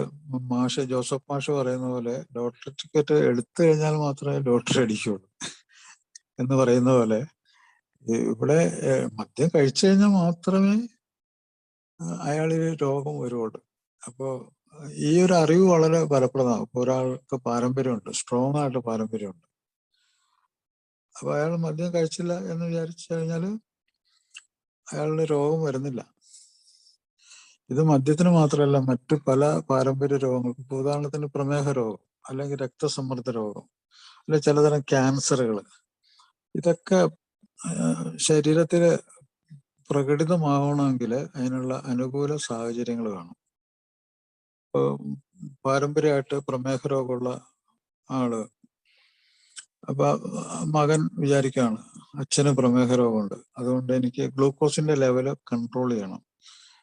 ജോസഫ് മാഷ് പറയുന്ന പോലെ ലോട്ടറി ടിക്കറ്റ് എടുത്തു കഴിഞ്ഞാൽ മാത്രമേ ലോട്ടറി അടിക്കുള്ളൂ എന്ന് പറയുന്ന പോലെ ഇവിടെ മദ്യം കഴിച്ചു കഴിഞ്ഞാൽ മാത്രമേ അയാളിന് രോഗം വരുള്ളൂ. അപ്പോൾ ഈ ഒരു അറിവ് വളരെ ഫലപ്രദമാണ്. ഇപ്പൊ ഒരാൾക്ക് പാരമ്പര്യമുണ്ട്, സ്ട്രോങ് ആയിട്ട് പാരമ്പര്യമുണ്ട്. അപ്പൊ അയാൾ മദ്യം കഴിച്ചില്ല എന്ന് വിചാരിച്ചു കഴിഞ്ഞാല് അയാളുടെ രോഗം വരുന്നില്ല. ഇത് മദ്യത്തിന് മാത്രമല്ല, മറ്റു പല പാരമ്പര്യ രോഗങ്ങൾക്കും, ഇപ്പൊ ഉദാഹരണത്തിന് പ്രമേഹ രോഗം അല്ലെങ്കിൽ രക്തസമ്മർദ്ദ രോഗം അല്ലെങ്കിൽ ചിലതരം ക്യാൻസറുകൾ, ഇതൊക്കെ ശരീരത്തില് പ്രകടിതമാവണമെങ്കിൽ അതിനുള്ള അനുകൂല സാഹചര്യങ്ങൾ വേണം. ഇപ്പൊ പാരമ്പര്യമായിട്ട് പ്രമേഹ രോഗമുള്ള ആള്, അപ്പൊ മകൻ വിചാരിക്കുകയാണ് അച്ഛന് പ്രമേഹ രോഗമുണ്ട്, അതുകൊണ്ട് എനിക്ക് ഗ്ലൂക്കോസിന്റെ ലെവല് കൺട്രോൾ ചെയ്യണം,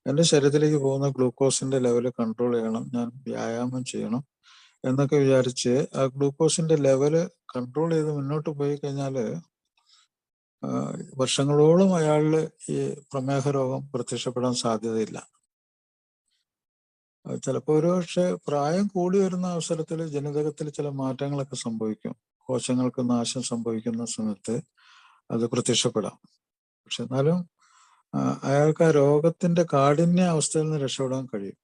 എൻ്റെ ശരീരത്തിലേക്ക് പോകുന്ന ഗ്ലൂക്കോസിന്റെ ലെവല് കൺട്രോൾ ചെയ്യണം, ഞാൻ വ്യായാമം ചെയ്യണം എന്നൊക്കെ വിചാരിച്ച് ആ ഗ്ലൂക്കോസിന്റെ ലെവല് കൺട്രോൾ ചെയ്ത് മുന്നോട്ട് പോയി കഴിഞ്ഞാല് വർഷങ്ങളോളം അയാളിൽ ഈ പ്രമേഹ രോഗം പ്രത്യക്ഷപ്പെടാൻ സാധ്യതയില്ല. ചിലപ്പോൾ ഒരു പക്ഷെ പ്രായം കൂടി വരുന്ന അവസരത്തിൽ ജനിതകത്തിൽ ചില മാറ്റങ്ങളൊക്കെ സംഭവിക്കും, കോശങ്ങൾക്ക് നാശം സംഭവിക്കുന്ന സമയത്ത് അത് പ്രത്യക്ഷപ്പെടാം. പക്ഷെ എന്നാലും അയാൾക്ക് ആ രോഗത്തിന്റെ കാഠിന്യ അവസ്ഥയിൽ നിന്ന് രക്ഷപ്പെടാൻ കഴിയും.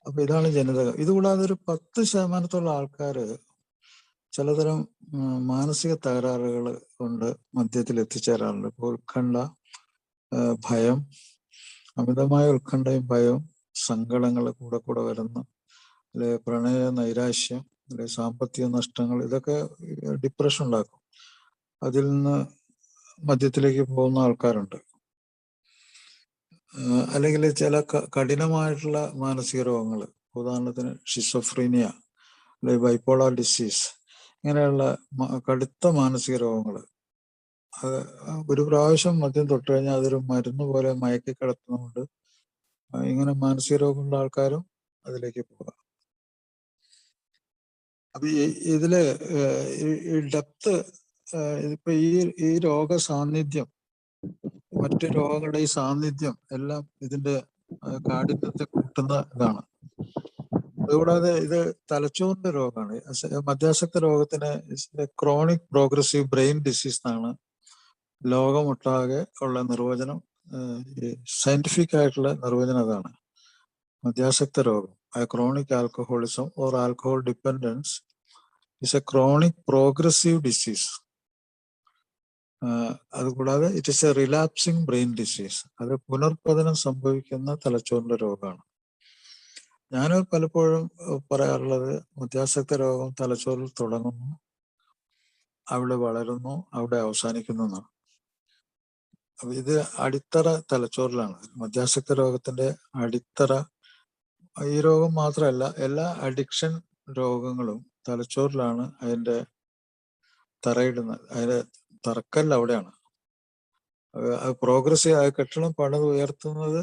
അപ്പൊ ഇതാണ് ജനിതകം. ഇതുകൂടാതെ ഒരു 10% ആൾക്കാര് ചിലതരം മാനസിക തകരാറുകൾ കൊണ്ട് മദ്യത്തിൽ എത്തിച്ചേരാറുണ്ട്. ഇപ്പോൾ ഉത്കണ്ഠ, ഭയം, അമിതമായ ഉത്കണ്ഠയും ഭയവും, സങ്കടങ്ങൾ കൂടെ കൂടെ വരുന്ന, അല്ലെ പ്രണയ നൈരാശ്യം, അല്ലെ സാമ്പത്തിക നഷ്ടങ്ങൾ, ഇതൊക്കെ ഡിപ്രഷൻ ഉണ്ടാക്കും. അതിൽ നിന്ന് മദ്യത്തിലേക്ക് പോകുന്ന ആൾക്കാരുണ്ട്. അല്ലെങ്കിൽ ചില കഠിനമായിട്ടുള്ള മാനസിക രോഗങ്ങൾ, ഉദാഹരണത്തിന് ഷിസോഫ്രീനിയ, അല്ലെങ്കിൽ ബൈപ്പോളാർ ഡിസീസ്, ഇങ്ങനെയുള്ള കടുത്ത മാനസിക രോഗങ്ങൾ, അത് ഒരു പ്രാവശ്യം മദ്യം തൊട്ട് കഴിഞ്ഞാൽ അതൊരു മരുന്ന് പോലെ മയക്കി കിടത്തുന്നതുകൊണ്ട് ഇങ്ങനെ മാനസിക രോഗമുള്ള ആൾക്കാരും അതിലേക്ക് പോകാം. അപ്പൊ ഇതില് ഈ ഡെപ്ത്, ഇപ്പൊ ഈ രോഗ സാന്നിധ്യം, മറ്റു രോഗങ്ങളുടെ ഈ സാന്നിധ്യം എല്ലാം ഇതിന്റെ കാഠിന്യത്തെ കൂട്ടുന്ന ഇതാണ്. അതുകൂടാതെ ഇത് തലച്ചോറിന്റെ രോഗമാണ്. മദ്യാസക്ത രോഗത്തിന് ക്രോണിക് പ്രോഗ്രസീവ് ബ്രെയിൻ ഡിസീസ് എന്നാണ് ലോകമൊട്ടാകെ ഉള്ള നിർവചനം. സയന്റിഫിക് ആയിട്ടുള്ള നിർവചനം അതാണ്. മദ്യാസക്ത രോഗം, chronic alcoholism or alcohol dependence is a chronic progressive disease. അതുകൂടാതെ it is a relapsing brain disease, അത് പുനർപതനം സംഭവിക്കുന്ന തലച്ചോറിന്റെ രോഗമാണ്. ഞാൻ പലപ്പോഴും പറയാറുള്ളത്, മദ്യാസക്ത രോഗം തലച്ചോറിൽ തുടങ്ങുന്നു, അവിടെ വളരുന്നു, അവിടെ അവസാനിക്കുന്നു എന്നാണ്. അപ്പൊ ഇത് അടിത്തറ തലച്ചോറിലാണ്. മദ്യാസക്ത രോഗത്തിന്റെ അടിത്തറ, ഈ രോഗം മാത്രമല്ല, എല്ലാ അഡിക്ഷൻ രോഗങ്ങളും തലച്ചോറിലാണ് അതിന്റെ തറയിടുന്നത്, അതിന്റെ തറക്കല്ല് അവിടെയാണ്. അത് പ്രോഗ്രസീവ് കെട്ടിടം പണിത് ഉയർത്തുന്നത്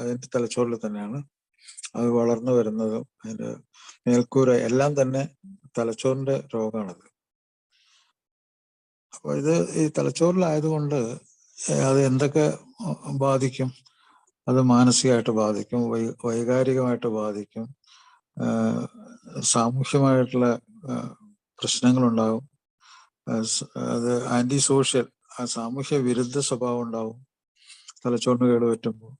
അതിന്റെ തലച്ചോറിൽ തന്നെയാണ്. അത് വളർന്നു വരുന്നതും അതിന്റെ മേൽക്കൂര എല്ലാം തന്നെ തലച്ചോറിന്റെ രോഗമാണത്. അപ്പൊ ഇത് ഈ തലച്ചോറിലായതുകൊണ്ട് അത് എന്തൊക്കെ ബാധിക്കും? അത് മാനസികമായിട്ട് ബാധിക്കും, വൈകാരികമായിട്ട് ബാധിക്കും, സാമൂഹ്യമായിട്ടുള്ള പ്രശ്നങ്ങളുണ്ടാകും. അത് ആന്റി സോഷ്യൽ, സാമൂഹ്യ വിരുദ്ധ സ്വഭാവം ഉണ്ടാവും തലച്ചോറിന് കേടുപറ്റുമ്പോൾ.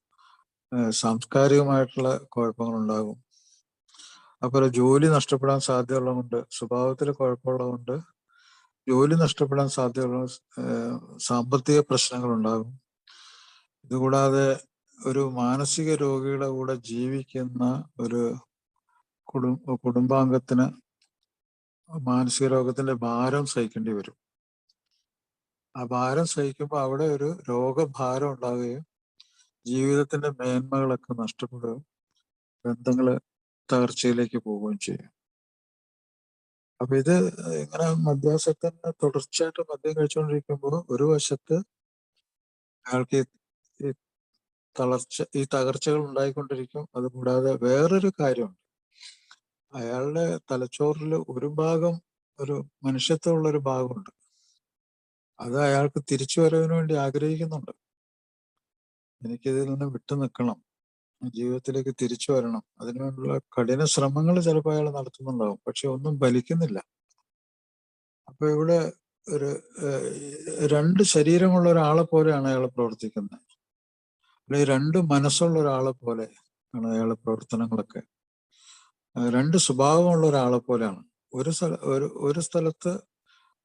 സാംസ്കാരികമായിട്ടുള്ള കുഴപ്പങ്ങളുണ്ടാകും. അതുപോലെ ജോലി നഷ്ടപ്പെടാൻ സാധ്യതയുള്ളതുകൊണ്ട്, സ്വഭാവത്തിൽ കുഴപ്പമുള്ളതുകൊണ്ട് ജോലി നഷ്ടപ്പെടാൻ സാധ്യതയുള്ള സാമ്പത്തിക പ്രശ്നങ്ങളുണ്ടാകും. ഇതുകൂടാതെ ഒരു മാനസിക രോഗിയുടെ കൂടെ ജീവിക്കുന്ന ഒരു കുടുംബാംഗത്തിന് മാനസിക രോഗത്തിന്റെ ഭാരം സഹിക്കേണ്ടി വരും. ആ ഭാരം സഹിക്കുമ്പോൾ അവിടെ ഒരു രോഗഭാരം ഉണ്ടാവുകയും ജീവിതത്തിന്റെ മേന്മകളൊക്കെ നഷ്ടപ്പെടുകയും ബന്ധങ്ങള് തകർച്ചയിലേക്ക് പോവുകയും ചെയ്യും. അപ്പൊ ഇത് ഇങ്ങനെ മദ്യാസക്തന് തുടർച്ചയായിട്ട് മദ്യം കഴിച്ചുകൊണ്ടിരിക്കുമ്പോൾ ഒരു വശത്ത് അയാൾക്ക് ഈ തകർച്ചകൾ ഉണ്ടായിക്കൊണ്ടിരിക്കും. അതുകൂടാതെ വേറൊരു കാര്യമുണ്ട്, അയാളുടെ തലച്ചോറിൽ ഒരു ഭാഗം, ഒരു മനുഷ്യത്വമുള്ള ഒരു ഭാഗമുണ്ട്, അത് അയാൾക്ക് തിരിച്ചു വരവിന് വേണ്ടി ആഗ്രഹിക്കുന്നുണ്ട്. എനിക്കിതിൽ നിന്ന് വിട്ടു നിൽക്കണം, ജീവിതത്തിലേക്ക് തിരിച്ചു വരണം, അതിനുവേണ്ടിയുള്ള കഠിന ശ്രമങ്ങൾ ചിലപ്പോൾ അയാൾ നടത്തുന്നുണ്ടാവും, പക്ഷെ ഒന്നും ഫലിക്കുന്നില്ല. അപ്പൊ ഇവിടെ ഒരു രണ്ട് ശരീരമുള്ള ഒരാളെ പോലെയാണ് അയാൾ പ്രവർത്തിക്കുന്നത്, അല്ലെങ്കിൽ രണ്ട് മനസ്സുള്ള ഒരാളെ പോലെ ആണ് അയാളുടെ പ്രവർത്തനങ്ങളൊക്കെ. രണ്ട് സ്വഭാവമുള്ള ഒരാളെ പോലെയാണ്. ഒരു സ്ഥലത്ത്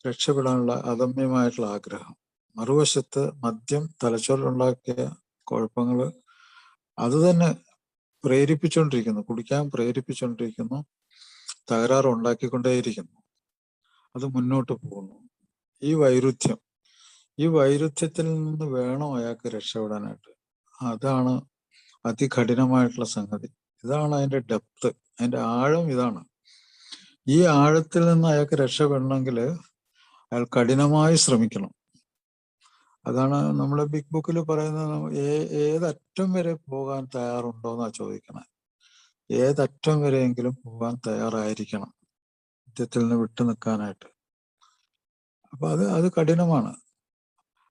രക്ഷപ്പെടാനുള്ള അദമ്യമായിട്ടുള്ള ആഗ്രഹം, മറുവശത്ത് മദ്യം തലച്ചോറിലുണ്ടാക്കിയ കുഴപ്പങ്ങള് അത് തന്നെ പ്രേരിപ്പിച്ചുകൊണ്ടിരിക്കുന്നു, കുടിക്കാൻ പ്രേരിപ്പിച്ചുകൊണ്ടിരിക്കുന്നു, തകരാറ് ഉണ്ടാക്കിക്കൊണ്ടേയിരിക്കുന്നു, അത് മുന്നോട്ട് പോകുന്നു. ഈ വൈരുദ്ധ്യത്തിൽ നിന്ന് വേണം അയാൾക്ക് രക്ഷപ്പെടാനായിട്ട്. അതാണ് അതികഠിനമായിട്ടുള്ള സംഗതി. ഇതാണ് അതിന്റെ ഡെപ്ത്, അതിന്റെ ആഴം ഇതാണ്. ഈ ആഴത്തിൽ നിന്ന് അയാൾക്ക് രക്ഷപ്പെടണമെങ്കിൽ അയാൾ കഠിനമായി ശ്രമിക്കണം. അതാണ് നമ്മളെ ബിഗ് ബുക്കിൽ പറയുന്നത്. ഏതറ്റം വരെ പോകാൻ തയ്യാറുണ്ടോന്നാ ചോദിക്കണേ. ഏതറ്റം വരെയെങ്കിലും പോകാൻ തയ്യാറായിരിക്കണം മദ്യത്തിൽ നിന്ന് വിട്ടു നിൽക്കാനായിട്ട്. അപ്പൊ അത് കഠിനമാണ്.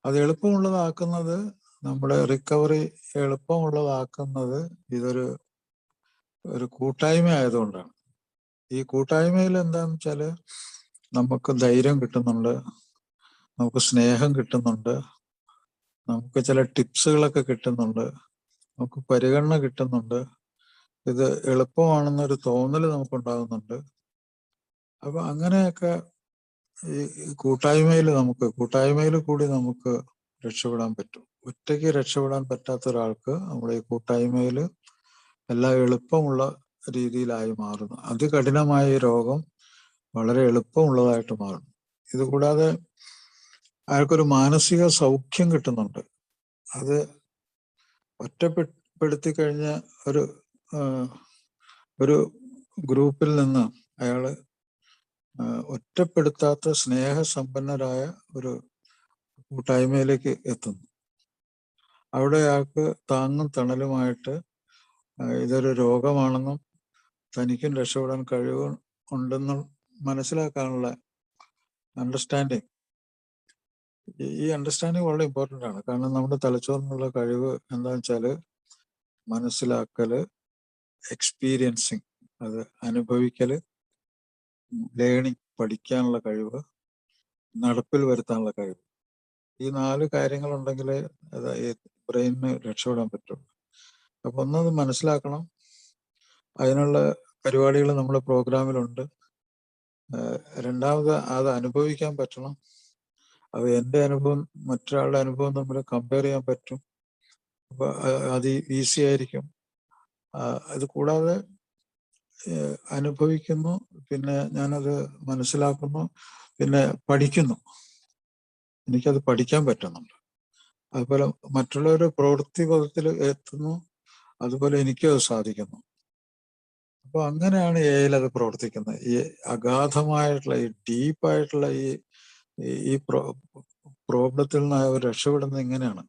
അത് എളുപ്പമുള്ളതാക്കുന്നത്, നമ്മുടെ റിക്കവറി എളുപ്പമുള്ളതാക്കുന്നത് ഇതൊരു കൂട്ടായ്മ ആയതുകൊണ്ടാണ്. ഈ കൂട്ടായ്മയിൽ എന്താന്ന് വെച്ചാല് നമുക്ക് ധൈര്യം കിട്ടുന്നുണ്ട്, നമുക്ക് സ്നേഹം കിട്ടുന്നുണ്ട്, നമുക്ക് ചില ടിപ്സുകളൊക്കെ കിട്ടുന്നുണ്ട്, നമുക്ക് പരിഗണന കിട്ടുന്നുണ്ട്, ഇത് എളുപ്പമാണെന്നൊരു തോന്നൽ നമുക്കുണ്ടാകുന്നുണ്ട്. അപ്പൊ അങ്ങനെയൊക്കെ ഈ കൂട്ടായ്മയിൽ കൂടി നമുക്ക് രക്ഷപ്പെടാൻ പറ്റും. ഒറ്റയ്ക്ക് രക്ഷപ്പെടാൻ പറ്റാത്ത ഒരാൾക്ക് നമ്മുടെ ഈ കൂട്ടായ്മയിൽ എല്ലാം എളുപ്പമുള്ള രീതിയിലായി മാറുന്നു. അതികഠിനമായ ഈ രോഗം വളരെ എളുപ്പമുള്ളതായിട്ട് മാറുന്നു. ഇതുകൂടാതെ അയാൾക്കൊരു മാനസിക സൗഖ്യം കിട്ടുന്നുണ്ട്. അത് ഒറ്റപ്പെടുത്തി കഴിഞ്ഞ ഒരു ഗ്രൂപ്പിൽ നിന്ന് അയാള് ഒറ്റപ്പെടുത്താത്ത സ്നേഹസമ്പന്നരായ ഒരു കൂട്ടായ്മയിലേക്ക് എത്തുന്നു. അവിടെ അയാൾക്ക് താങ്ങും തണലുമായിട്ട് ഇതൊരു രോഗമാണെന്നും തനിക്കും രക്ഷപ്പെടാൻ കഴിവ് ഉണ്ടെന്നും മനസ്സിലാക്കാനുള്ള അണ്ടർസ്റ്റാൻഡിങ്. ഈ അണ്ടർസ്റ്റാൻഡിങ് വളരെ ഇമ്പോർട്ടൻ്റ് ആണ്. കാരണം നമ്മുടെ തലച്ചോറിനുള്ള കഴിവ് എന്താണെന്ന് വെച്ചാല് മനസ്സിലാക്കല്, എക്സ്പീരിയൻസിങ്, അത് അനുഭവിക്കല്, ലേണിങ് പഠിക്കാനുള്ള കഴിവ്, നടപ്പിൽ വരുത്താനുള്ള കഴിവ്. ഈ 4 കാര്യങ്ങളുണ്ടെങ്കിലേ ബ്രെയിനിന് രക്ഷപ്പെടാൻ പറ്റുള്ളൂ. അപ്പൊ ഒന്നത് മനസ്സിലാക്കണം, അതിനുള്ള പരിപാടികൾ നമ്മുടെ പ്രോഗ്രാമിലുണ്ട്. രണ്ടാമത് അത് അനുഭവിക്കാൻ പറ്റണം. അത് എൻ്റെ അനുഭവം മറ്റൊരാളുടെ അനുഭവം തമ്മിൽ കമ്പയർ ചെയ്യാൻ പറ്റും. അപ്പൊ അത് ഈസി ആയിരിക്കും. അത് കൂടാതെ അനുഭവിക്കുന്നു, പിന്നെ ഞാനത് മനസ്സിലാക്കുന്നു, പിന്നെ പഠിക്കുന്നു, എനിക്കത് പഠിക്കാൻ പറ്റുന്നുണ്ട്. അതുപോലെ മറ്റുള്ളവർ പ്രവൃത്തി പദത്തിൽ എത്തുന്നു, അതുപോലെ എനിക്കും അത് സാധിക്കുന്നു. അപ്പൊ അങ്ങനെയാണ് എയിൽ അത് പ്രവർത്തിക്കുന്നത്. ഈ അഗാധമായിട്ടുള്ള, ഈ ഡീപ്പായിട്ടുള്ള ഈ പ്രോബ്ലത്തിൽ നിന്ന് അവർ രക്ഷപ്പെടുന്നത് ഇങ്ങനെയാണ്.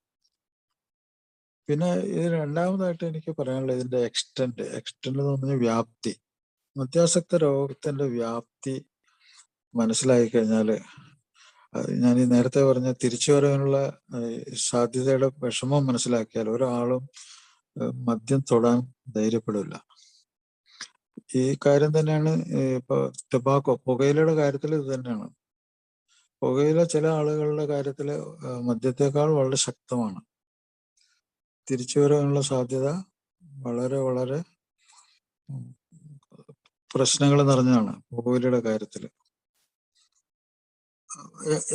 പിന്നെ ഇത് രണ്ടാമതായിട്ട് എനിക്ക് പറയാനുള്ള ഇതിന്റെ എക്സ്റ്റെന്റ് എന്ന് പറഞ്ഞ വ്യാപ്തി. മദ്യാസക്ത രോഗത്തിന്റെ വ്യാപ്തി മനസ്സിലാക്കി കഴിഞ്ഞാല്, ഞാൻ ഈ നേരത്തെ പറഞ്ഞ തിരിച്ചു വരാനുള്ള സാധ്യതയുടെ വിഷമം മനസ്സിലാക്കിയാൽ ഒരാളും മദ്യം തൊടാൻ ധൈര്യപ്പെടില്ല. ഈ കാര്യം തന്നെയാണ് ഇപ്പൊ ടൊബാക്കോ, പുകയിലയുടെ കാര്യത്തിൽ ഇത് തന്നെയാണ്. പുകയില ചില ആളുകളുടെ കാര്യത്തിൽ മദ്യത്തെക്കാൾ വളരെ ശക്തമാണ്. തിരിച്ചു വരാനുള്ള സാധ്യത വളരെ വളരെ പ്രശ്നങ്ങൾ നിറഞ്ഞതാണ് പുകയിലയുടെ കാര്യത്തിൽ.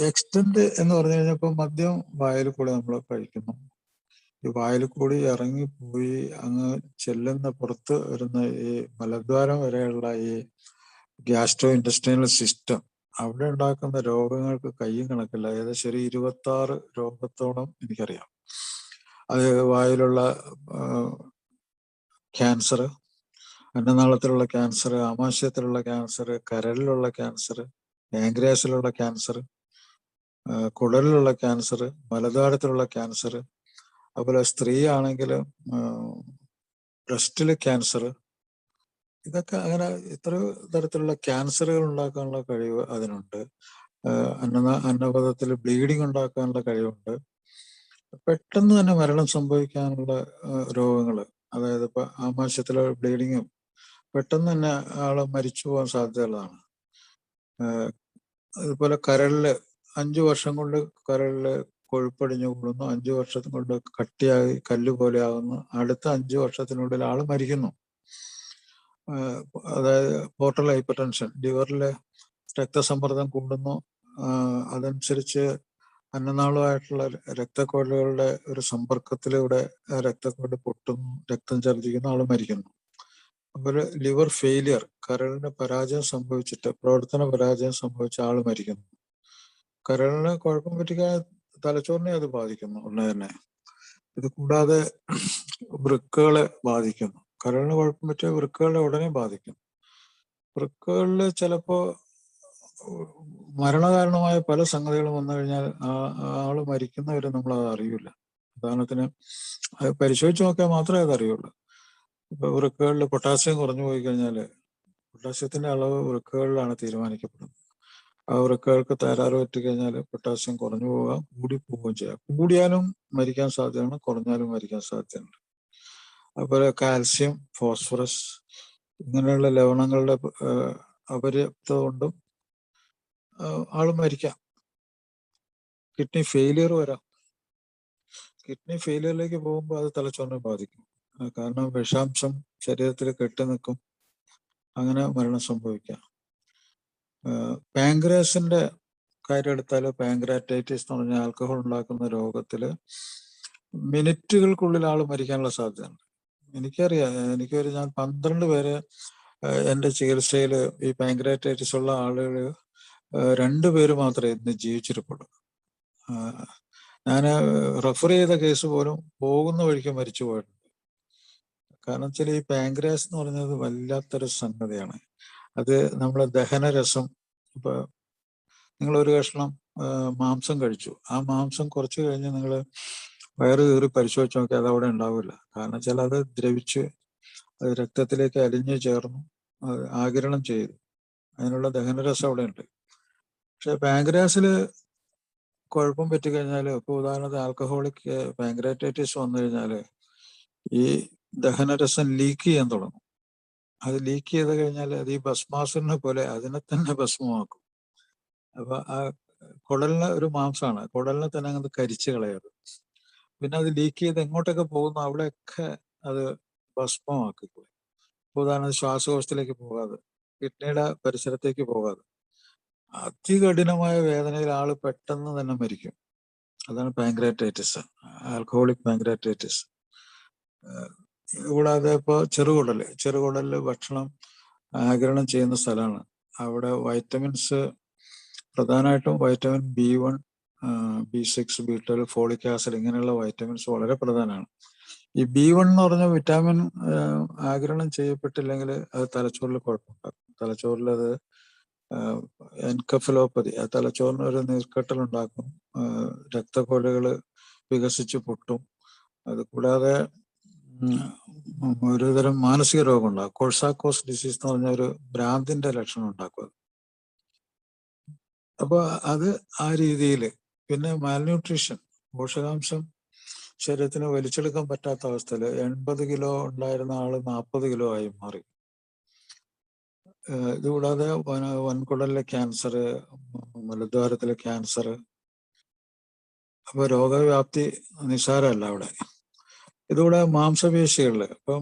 എക്സ്റ്റന്റ് എന്ന് പറഞ്ഞു കഴിഞ്ഞാൽ ഇപ്പൊ മദ്യം വായിൽ കൂടെ നമ്മൾ കഴിക്കുന്നു. ഈ വായിൽ കൂടി ഇറങ്ങിപ്പോയി അങ്ങ് ചെല്ലുന്ന പുറത്ത് വരുന്ന ഈ മലദ്വാരം വരെയുള്ള ഈ ഗ്യാസ്ട്രോ ഇൻഡസ്ട്രിയൽ സിസ്റ്റം, അവിടെ ഉണ്ടാക്കുന്ന രോഗങ്ങൾക്ക് കയ്യും കണക്കില്ല. ഏകദേശം ഒരു 26 രോഗത്തോളം എനിക്കറിയാം. അത് വായിലുള്ള ക്യാൻസർ, അന്നനാളത്തിലുള്ള ക്യാൻസർ, ആമാശയത്തിലുള്ള ക്യാൻസർ, കരളിലുള്ള ക്യാൻസർ, പാൻക്രിയാസിലുള്ള ക്യാൻസർ, കുടലിലുള്ള ക്യാൻസർ, മലദ്വാരത്തിലുള്ള ക്യാൻസർ, അതുപോലെ സ്ത്രീ ആണെങ്കിൽ ബ്രസ്റ്റില് ക്യാൻസർ. ഇതൊക്കെ അങ്ങനെ ഇത്ര തരത്തിലുള്ള ക്യാൻസറുകൾ ഉണ്ടാക്കാനുള്ള കഴിവ് അതിനുണ്ട്. അന്നപഥത്തിൽ ബ്ലീഡിങ് ഉണ്ടാക്കാനുള്ള കഴിവുണ്ട്. പെട്ടെന്ന് തന്നെ മരണം സംഭവിക്കാനുള്ള രോഗങ്ങൾ, അതായത് ഇപ്പൊ ആമാശയത്തിലെ ബ്ലീഡിങ്ങും പെട്ടെന്ന് തന്നെ ആള് മരിച്ചു പോകാൻ സാധ്യതയുള്ളതാണ്. അതുപോലെ കരളില് 5 വർഷം കൊണ്ട് കരളില് കൊഴുപ്പടിഞ്ഞു കൂടുന്നു, 5 വർഷം കൊണ്ട് കട്ടിയായി കല്ല് പോലെ ആകുന്നു, അടുത്ത 5 വർഷത്തിനുള്ളിൽ ആള് മരിക്കുന്നു. അതായത് പോർട്ടൽ ഹൈപ്പർ ടെൻഷൻ, ലിവറിലെ രക്തസമ്മർദ്ദം കൂടുന്നു. അതനുസരിച്ച് അന്നനാളമായിട്ടുള്ള രക്തക്കുഴലുകളുടെ ഒരു സമ്പർക്കത്തിലൂടെ രക്തക്കുഴൽ പൊട്ടുന്നു, രക്തം ഛർദ്ദിക്കുന്നു, ആള് മരിക്കുന്നു. അതുപോലെ ലിവർ ഫെയിലിയർ, കരളിന് പരാജയം സംഭവിച്ചിട്ട്, പ്രവർത്തന പരാജയം സംഭവിച്ച ആള് മരിക്കുന്നു. കരളിന് കുഴപ്പം പറ്റിക്കാൻ തലച്ചോറിനെ അത് ബാധിക്കുന്നു ഉടനെ തന്നെ. ഇത് കൂടാതെ വൃക്കകളെ ബാധിക്കുന്നു. കരളിന് കുഴപ്പം പറ്റിയ വൃക്കകളെ ഉടനെ ബാധിക്കും. വൃക്കകളിൽ ചിലപ്പോ മരണകാരണമായ പല സംഗതികളും വന്നു കഴിഞ്ഞാൽ ആള് മരിക്കുന്നവരെ നമ്മൾ അത് അറിയില്ല. ഉദാഹരണത്തിന് അത് പരിശോധിച്ച് നോക്കിയാൽ മാത്രമേ അത് അറിയുള്ളൂ. ഇപ്പൊ വൃക്കകളിൽ പൊട്ടാസ്യം കുറഞ്ഞു പോയി കഴിഞ്ഞാൽ പൊട്ടാസ്യത്തിന്റെ അളവ് വൃക്കകളിലാണ് തീരുമാനിക്കപ്പെടുന്നത്. ആ വൃക്കകൾക്ക് തകരാറ് പറ്റിക്കഴിഞ്ഞാൽ പൊട്ടാസ്യം കുറഞ്ഞു പോകാം, കൂടി പോവുകയും ചെയ്യാം. കൂടിയാലും മരിക്കാൻ സാധ്യതയാണ്, കുറഞ്ഞാലും മരിക്കാൻ സാധ്യതയുണ്ട്. അതുപോലെ കാൽസ്യം, ഫോസ്ഫറസ് ഇങ്ങനെയുള്ള ലവണങ്ങളുടെ അപര്യാപ്തത കൊണ്ടും ആള് മരിക്കാം. കിഡ്നി ഫെയിലിയർ വരാം. കിഡ്നി ഫെയിലിയറിലേക്ക് പോകുമ്പോൾ അത് തലച്ചോറിനെ ബാധിക്കും. കാരണം വിഷാംശം ശരീരത്തിൽ കെട്ടി നിൽക്കും, അങ്ങനെ മരണം സംഭവിക്കാം. പാൻക്രിയാസിന്റെ കാര്യം എടുത്താൽ പാൻക്രിയാറ്റൈറ്റിസ് എന്ന് പറഞ്ഞാൽ ആൽക്കഹോൾ ഉണ്ടാക്കുന്ന രോഗത്തില് മിനിറ്റുകൾക്കുള്ളിൽ ആള് മരിക്കാനുള്ള സാധ്യതയുണ്ട്. എനിക്കറിയാം, ഞാൻ 12 പേരെ എൻ്റെ ചികിത്സയിൽ ഈ പാൻക്രിയാറ്റൈറ്റിസ് ഉള്ള ആളുകൾ 2 പേര് മാത്രമേ ഇന്ന് ജീവിച്ചിരിപ്പുള്ളൂ. ഞാൻ റെഫർ ചെയ്ത കേസ് പോലും പോകുന്ന വഴിക്ക് മരിച്ചു പോയിട്ടുണ്ട്. കാരണം വെച്ചാൽ ഈ പാൻക്രിയാസ് എന്ന് പറയുന്നത് വല്ലാത്തൊരു സംഗതിയാണ്. അത് നമ്മളെ ദഹനരസം, ഇപ്പൊ നിങ്ങൾ ഒരു കഷ്ണം മാംസം കഴിച്ചു, ആ മാംസം കുറച്ച് കഴിഞ്ഞ് നിങ്ങൾ വയറ് കീറി പരിശോധിച്ച് നോക്കി അത് അവിടെ ഉണ്ടാവില്ല. കാരണം വെച്ചാൽ അത് ദ്രവിച്ച് അത് രക്തത്തിലേക്ക് അലിഞ്ഞു ചേർന്നു, അത് ആഗിരണം ചെയ്തു, അതിനുള്ള ദഹനരസം അവിടെ ഉണ്ട്. പക്ഷെ പാൻക്രിയാസിൽ കുഴപ്പം പറ്റിക്കഴിഞ്ഞാൽ, ഇപ്പൊ ഉദാഹരണത്തിന് ആൽക്കഹോളിക് പാൻക്രിയാറ്റൈറ്റിസ് വന്നു കഴിഞ്ഞാൽ ഈ ദഹനരസം ലീക്ക് ചെയ്യാൻ തുടങ്ങും. അത് ലീക്ക് ചെയ്ത് കഴിഞ്ഞാൽ അത് ഈ ഭസ്മാസുരനെ പോലെ അതിനെ തന്നെ ഭസ്മമാക്കും. അപ്പൊ ആ കുടലിന് ഒരു മാംസമാണ്, കുടലിനെ തന്നെ അങ്ങ് കരിച്ചു കളയാറ്. പിന്നെ അത് ലീക്ക് ചെയ്ത് എങ്ങോട്ടൊക്കെ പോകുന്നു അവിടെയൊക്കെ അത് ഭസ്മമാക്കി. ഉദാഹരണത്തിന് ശ്വാസകോശത്തിലേക്ക് പോകാതെ, കിഡ്നിയുടെ പരിസരത്തേക്ക് പോകാതെ അതികഠിനമായ വേദനയിൽ ആള് പെട്ടെന്ന് തന്നെ മരിക്കും. അതാണ് പാൻക്രിയാറ്റൈറ്റിസ്, ആൽക്കഹോളിക് പാൻക്രിയാറ്റൈറ്റിസ്. കൂടാതെ ഇപ്പോൾ ചെറുകുടലില് ഭക്ഷണം ആഗിരണം ചെയ്യുന്ന സ്ഥലമാണ്. അവിടെ വൈറ്റമിൻസ്, പ്രധാനമായിട്ടും vitamin B1, B6, B12, folic acid ഇങ്ങനെയുള്ള വൈറ്റമിൻസ് വളരെ പ്രധാനമാണ്. ഈ B1 എന്ന് പറഞ്ഞ വിറ്റാമിൻ ആഗിരണം ചെയ്യപ്പെട്ടില്ലെങ്കിൽ അത് തലച്ചോറിൽ കുഴപ്പമുണ്ടാക്കും. തലച്ചോറിൽ അത് എൻകഫലോപ്പതി, ആ തലച്ചോറിന് ഒരു നീർക്കെട്ടൽ ഉണ്ടാക്കും, രക്തക്കൊഴലുകൾ വികസിച്ച് പൊട്ടും. അത് കൂടാതെ ഒരുതരം മാനസിക രോഗം ഉണ്ടാകും. കൊഴ്സാക്കോസ് ഡിസീസ് എന്ന് പറഞ്ഞ ഒരു ഭ്രാന്തിന്റെ ലക്ഷണം ഉണ്ടാക്കും. അപ്പൊ അത് ആ രീതിയിൽ. പിന്നെ മാൽന്യൂട്രീഷൻ, പോഷകാംശം ശരീരത്തിന് വലിച്ചെടുക്കാൻ പറ്റാത്ത അവസ്ഥയിൽ 80 കിലോ ഉണ്ടായിരുന്ന ആള് 40 കിലോ ആയി മാറി. ഇതുകൂടാതെ വൻകുടലിലെ ക്യാൻസർ, മലദ്വാരത്തിലെ ക്യാൻസർ. അപ്പൊ രോഗവ്യാപ്തി നിസ്സാരമല്ല അവിടെ. ഇതുകൂടെ മാംസപേശികളില് ഇപ്പൊ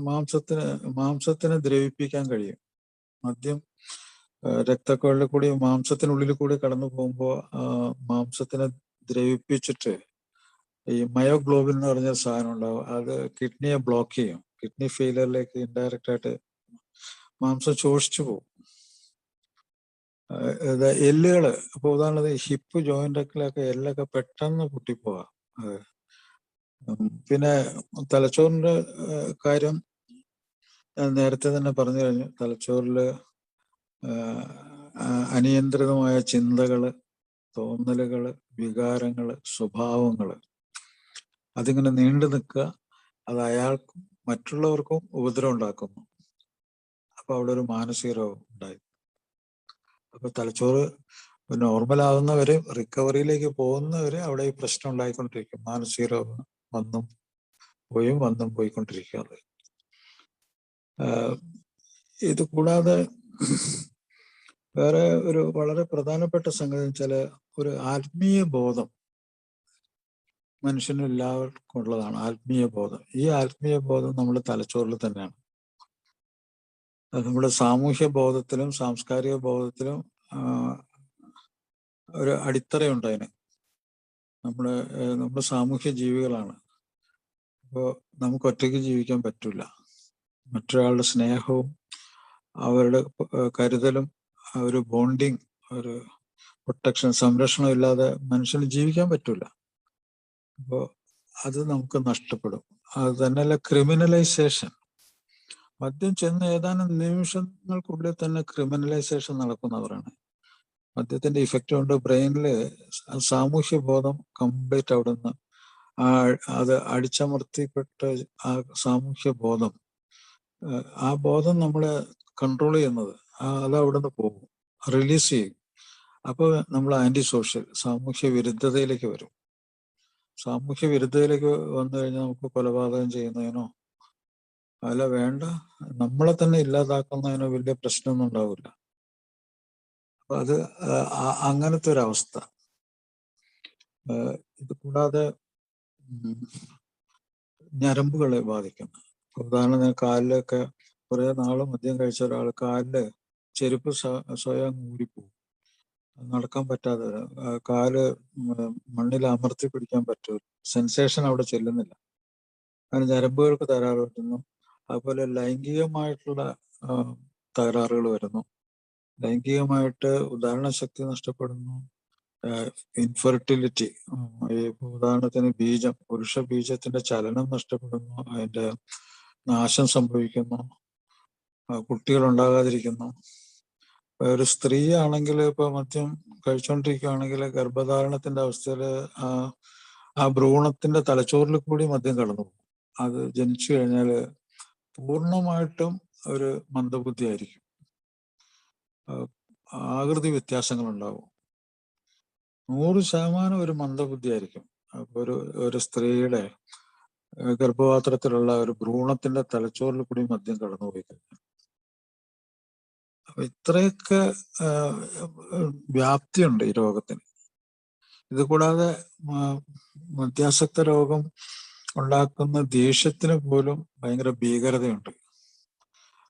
മാംസത്തിന് ദ്രവിപ്പിക്കാൻ കഴിയും. മദ്യം രക്തക്കുഴലിൽ കൂടി മാംസത്തിനുള്ളിൽ കൂടി കടന്നു പോകുമ്പോൾ മാംസത്തിനെ ദ്രവിപ്പിച്ചിട്ട് ഈ മയോഗ്ലോബിൻ എന്ന് പറഞ്ഞ സാധനം ഉണ്ടാവും. അത് കിഡ്നിയെ ബ്ലോക്ക് ചെയ്യും. കിഡ്നി ഫെയിലിയറിലേക്ക് ഇൻഡയറക്റ്റ് ആയിട്ട് മാംസം ശോഷിച്ചു പോകും. എല്ലുകള് ഇപ്പൊ ഉദാഹരണത്തിന് ഹിപ്പ് ജോയിന്റൊക്കെ എല്ലൊക്കെ പെട്ടെന്ന് പൊട്ടിപ്പോവാം. പിന്നെ തലച്ചോറിന്റെ കാര്യം ഞാൻ നേരത്തെ തന്നെ പറഞ്ഞു കഴിഞ്ഞു. തലച്ചോറില് അനിയന്ത്രിതമായ ചിന്തകള്, തോന്നലുകള്, വികാരങ്ങള്, സ്വഭാവങ്ങള് അതിങ്ങനെ നീണ്ടു നിൽക്കുക. അത് അയാൾക്കും മറ്റുള്ളവർക്കും ഉപദ്രവം ഉണ്ടാക്കുന്നു. അപ്പൊ അവിടെ ഒരു മാനസിക രോഗം ഉണ്ടായി. അപ്പൊ തലച്ചോറ് നോർമൽ റിക്കവറിയിലേക്ക് പോകുന്നവരെ അവിടെ ഈ പ്രശ്നം ഉണ്ടായിക്കൊണ്ടിരിക്കും. മാനസിക രോഗം വന്നും പോയിക്കൊണ്ടിരിക്കുക. ഇത് കൂടാതെ വേറെ ഒരു വളരെ പ്രധാനപ്പെട്ട സംഗതി വെച്ചാല് ഒരു ആത്മീയ ബോധം മനുഷ്യന് എല്ലാവർക്കും ഉള്ളതാണ്. ആത്മീയ ബോധം. ഈ ആത്മീയ ബോധം നമ്മുടെ തലച്ചോറിൽ തന്നെയാണ്. അത് നമ്മുടെ സാമൂഹ്യ ബോധത്തിലും സാംസ്കാരിക ബോധത്തിലും ഒരു അടിത്തറയുണ്ട് അതിന്. നമ്മുടെ സാമൂഹ്യ ജീവികളാണ്. അപ്പോൾ നമുക്ക് ഒറ്റയ്ക്ക് ജീവിക്കാൻ പറ്റില്ല. മറ്റൊരാളുടെ സ്നേഹവും അവരുടെ കരുതലും ഒരു ബോണ്ടിങ്, ഒരു പ്രൊട്ടക്ഷൻ, സംരക്ഷണം ഇല്ലാതെ മനുഷ്യന് ജീവിക്കാൻ പറ്റില്ല. അപ്പോൾ അത് നമുക്ക് നഷ്ടപ്പെടും. അത് തന്നെയല്ല ക്രിമിനലൈസേഷൻ. മദ്യം ചെന്ന് ഏതാനും നിമിഷങ്ങൾക്കുള്ളിൽ തന്നെ ക്രിമിനലൈസേഷൻ നടക്കുന്നവരാണ്. മദ്യത്തിന്റെ ഇഫക്റ്റ് കൊണ്ട് ബ്രെയിനില് സാമൂഹ്യ ബോധം കംപ്ലീറ്റ് അവിടെ നിന്ന് അത് അടിച്ചമർത്തിപ്പെട്ട ആ സാമൂഹ്യ ബോധം, ആ ബോധം നമ്മളെ കൺട്രോൾ ചെയ്യുന്നത് അത് അവിടെ നിന്ന് പോകും, റിലീസ് ചെയ്യും. അപ്പോൾ നമ്മൾ ആന്റി സോഷ്യൽ, സാമൂഹ്യ വിരുദ്ധതയിലേക്ക് വരും. സാമൂഹ്യ വിരുദ്ധതയിലേക്ക് വന്നു കഴിഞ്ഞാൽ നമുക്ക് കൊലപാതകം ചെയ്യുന്നതിനോ അല്ല വേണ്ട നമ്മളെ തന്നെ ഇല്ലാതാക്കുന്നതിനോ വലിയ പ്രശ്നമൊന്നും ഉണ്ടാവില്ല. അപ്പൊ അത് അങ്ങനത്തെ ഒരവസ്ഥ. ഇത് കൂടാതെ ഞരമ്പുകളെ ബാധിക്കുന്നു. ഉദാഹരണത്തിന് കാലിലൊക്കെ കുറെ നാള് മദ്യം കഴിച്ച ഒരാൾ കാലില് ചെരുപ്പ് സ്വയം ഊരിപ്പോവും, നടക്കാൻ പറ്റാതെ വരും, കാല് മണ്ണിൽ അമർത്തി പിടിക്കാൻ പറ്റൂല, സെൻസേഷൻ അവിടെ ചെല്ലുന്നില്ല, അങ്ങനെ ഞരമ്പുകൾക്ക് തകരാറ് പറ്റുന്നു. അതുപോലെ ലൈംഗികമായിട്ടുള്ള തകരാറുകൾ വരുന്നു. ലൈംഗികമായിട്ട് ഉദാഹരണ ശക്തി നഷ്ടപ്പെടുന്നു. ഇൻഫെർട്ടിലിറ്റി, ഈ ഉദാഹരണത്തിന് പുരുഷ ബീജത്തിന്റെ ചലനം നഷ്ടപ്പെടുന്നു, അതിന്റെ നാശം സംഭവിക്കുന്നു, കുട്ടികൾ ഉണ്ടാകാതിരിക്കുന്നു. ഒരു സ്ത്രീ ആണെങ്കിൽ ഇപ്പൊ മദ്യം കഴിച്ചുകൊണ്ടിരിക്കുകയാണെങ്കിൽ ഗർഭധാരണത്തിന്റെ അവസ്ഥയിൽ ആ ഭ്രൂണത്തിന്റെ തലച്ചോറിൽ കൂടി മദ്യം കടന്നു പോകും. അത് ജനിച്ചു കഴിഞ്ഞാല് പൂർണ്ണമായിട്ടും ഒരു മന്ദബുദ്ധി ആയിരിക്കും, ആകൃതി വ്യത്യാസങ്ങൾ ഉണ്ടാവും, 100% ഒരു മന്ദബുദ്ധി ആയിരിക്കും. അപ്പൊ ഒരു സ്ത്രീയുടെ ഗർഭപാത്രത്തിലുള്ള ഒരു ഭ്രൂണത്തിന്റെ തലച്ചോറിൽ കൂടി മദ്യം കടന്നുപോയി കഴിഞ്ഞു. അപ്പൊ ഇത്രയൊക്കെ വ്യാപ്തിയുണ്ട് ഈ രോഗത്തിന്. ഇത് കൂടാതെ മദ്യാസക്ത രോഗം ഉണ്ടാക്കുന്ന ദേഷ്യത്തിന് പോലും ഭയങ്കര ഭീകരതയുണ്ട്.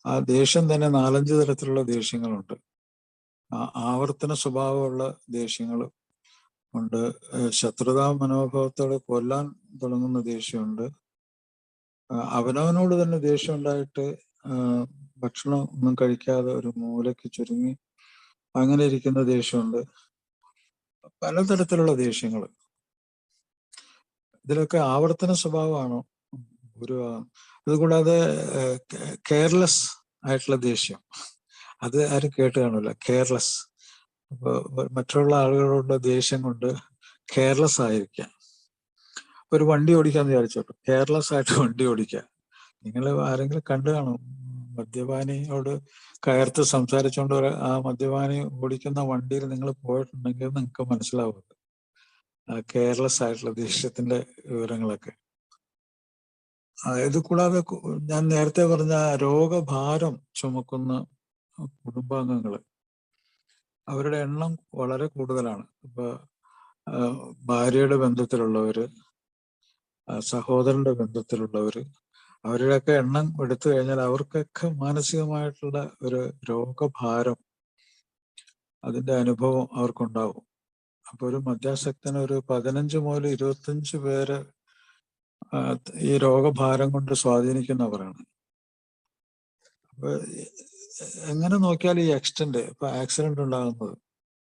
ആ ദേഷ്യം തന്നെ 4-5 തരത്തിലുള്ള ദേഷ്യങ്ങളുണ്ട്. ആവർത്തന സ്വഭാവമുള്ള ദേഷ്യങ്ങൾ ഉണ്ട്, ശത്രുതാ മനോഭാവത്തോടെ കൊല്ലാൻ തുടങ്ങുന്ന ദേഷ്യമുണ്ട്, അവനവനോട് തന്നെ ദേഷ്യം ഉണ്ടായിട്ട് ഭക്ഷണം ഒന്നും കഴിക്കാതെ ഒരു മൂലയ്ക്ക് ചുരുങ്ങി അങ്ങനെ ഇരിക്കുന്ന ദേഷ്യമുണ്ട്. പലതരത്തിലുള്ള ദേഷ്യങ്ങൾ. ഇതിലൊക്കെ ആവർത്തന സ്വഭാവമാണോ അതുകൂടാതെ കെയർലെസ് ആയിട്ടുള്ള ദേഷ്യം, അത് ആരും കേട്ട് കാണില്ല. കെയർലെസ്, മറ്റുള്ള ആളുകളോടുള്ള ദേഷ്യം കൊണ്ട് കെയർലെസ് ആയിരിക്കാം. ഒരു വണ്ടി ഓടിക്കാന്ന് വിചാരിച്ചോട്ടെ, കെയർലെസ് ആയിട്ട് വണ്ടി ഓടിക്കുക. നിങ്ങൾ ആരെങ്കിലും കണ്ടു കാണും, മദ്യപാനിയോട് കയർത്ത് സംസാരിച്ചുകൊണ്ട് ആ മദ്യപാനി ഓടിക്കുന്ന വണ്ടിയിൽ നിങ്ങൾ പോയിട്ടുണ്ടെങ്കിൽ നിങ്ങൾക്ക് മനസ്സിലാവും കെയർലെസ് ആയിട്ടുള്ള ദേഷ്യത്തിന്റെ വിവരങ്ങളൊക്കെ. ഇത് കൂടാതെ ഞാൻ നേരത്തെ പറഞ്ഞ രോഗഭാരം ചുമക്കുന്ന കുടുംബാംഗങ്ങൾ, അവരുടെ എണ്ണം വളരെ കൂടുതലാണ്. ഇപ്പൊ ഭാര്യയുടെ ബന്ധത്തിലുള്ളവര്, സഹോദരന്റെ ബന്ധത്തിലുള്ളവര്, അവരുടെയൊക്കെ എണ്ണം എടുത്തു കഴിഞ്ഞാൽ അവർക്കൊക്കെ മാനസികമായിട്ടുള്ള ഒരു രോഗഭാരം, അതിന്റെ അനുഭവം അവർക്കുണ്ടാവും. അപ്പൊ ഒരു മദ്യാസക്തന് ഒരു 15 മുതൽ 25 പേര് ഈ രോഗഭാരം കൊണ്ട് സ്വാധീനിക്കുന്നവരാണ്. അപ്പൊ എങ്ങനെ നോക്കിയാൽ ഈ എക്സ്റ്റന്റ്, ഇപ്പൊ ആക്സിഡന്റ് ഉണ്ടാകുന്നത്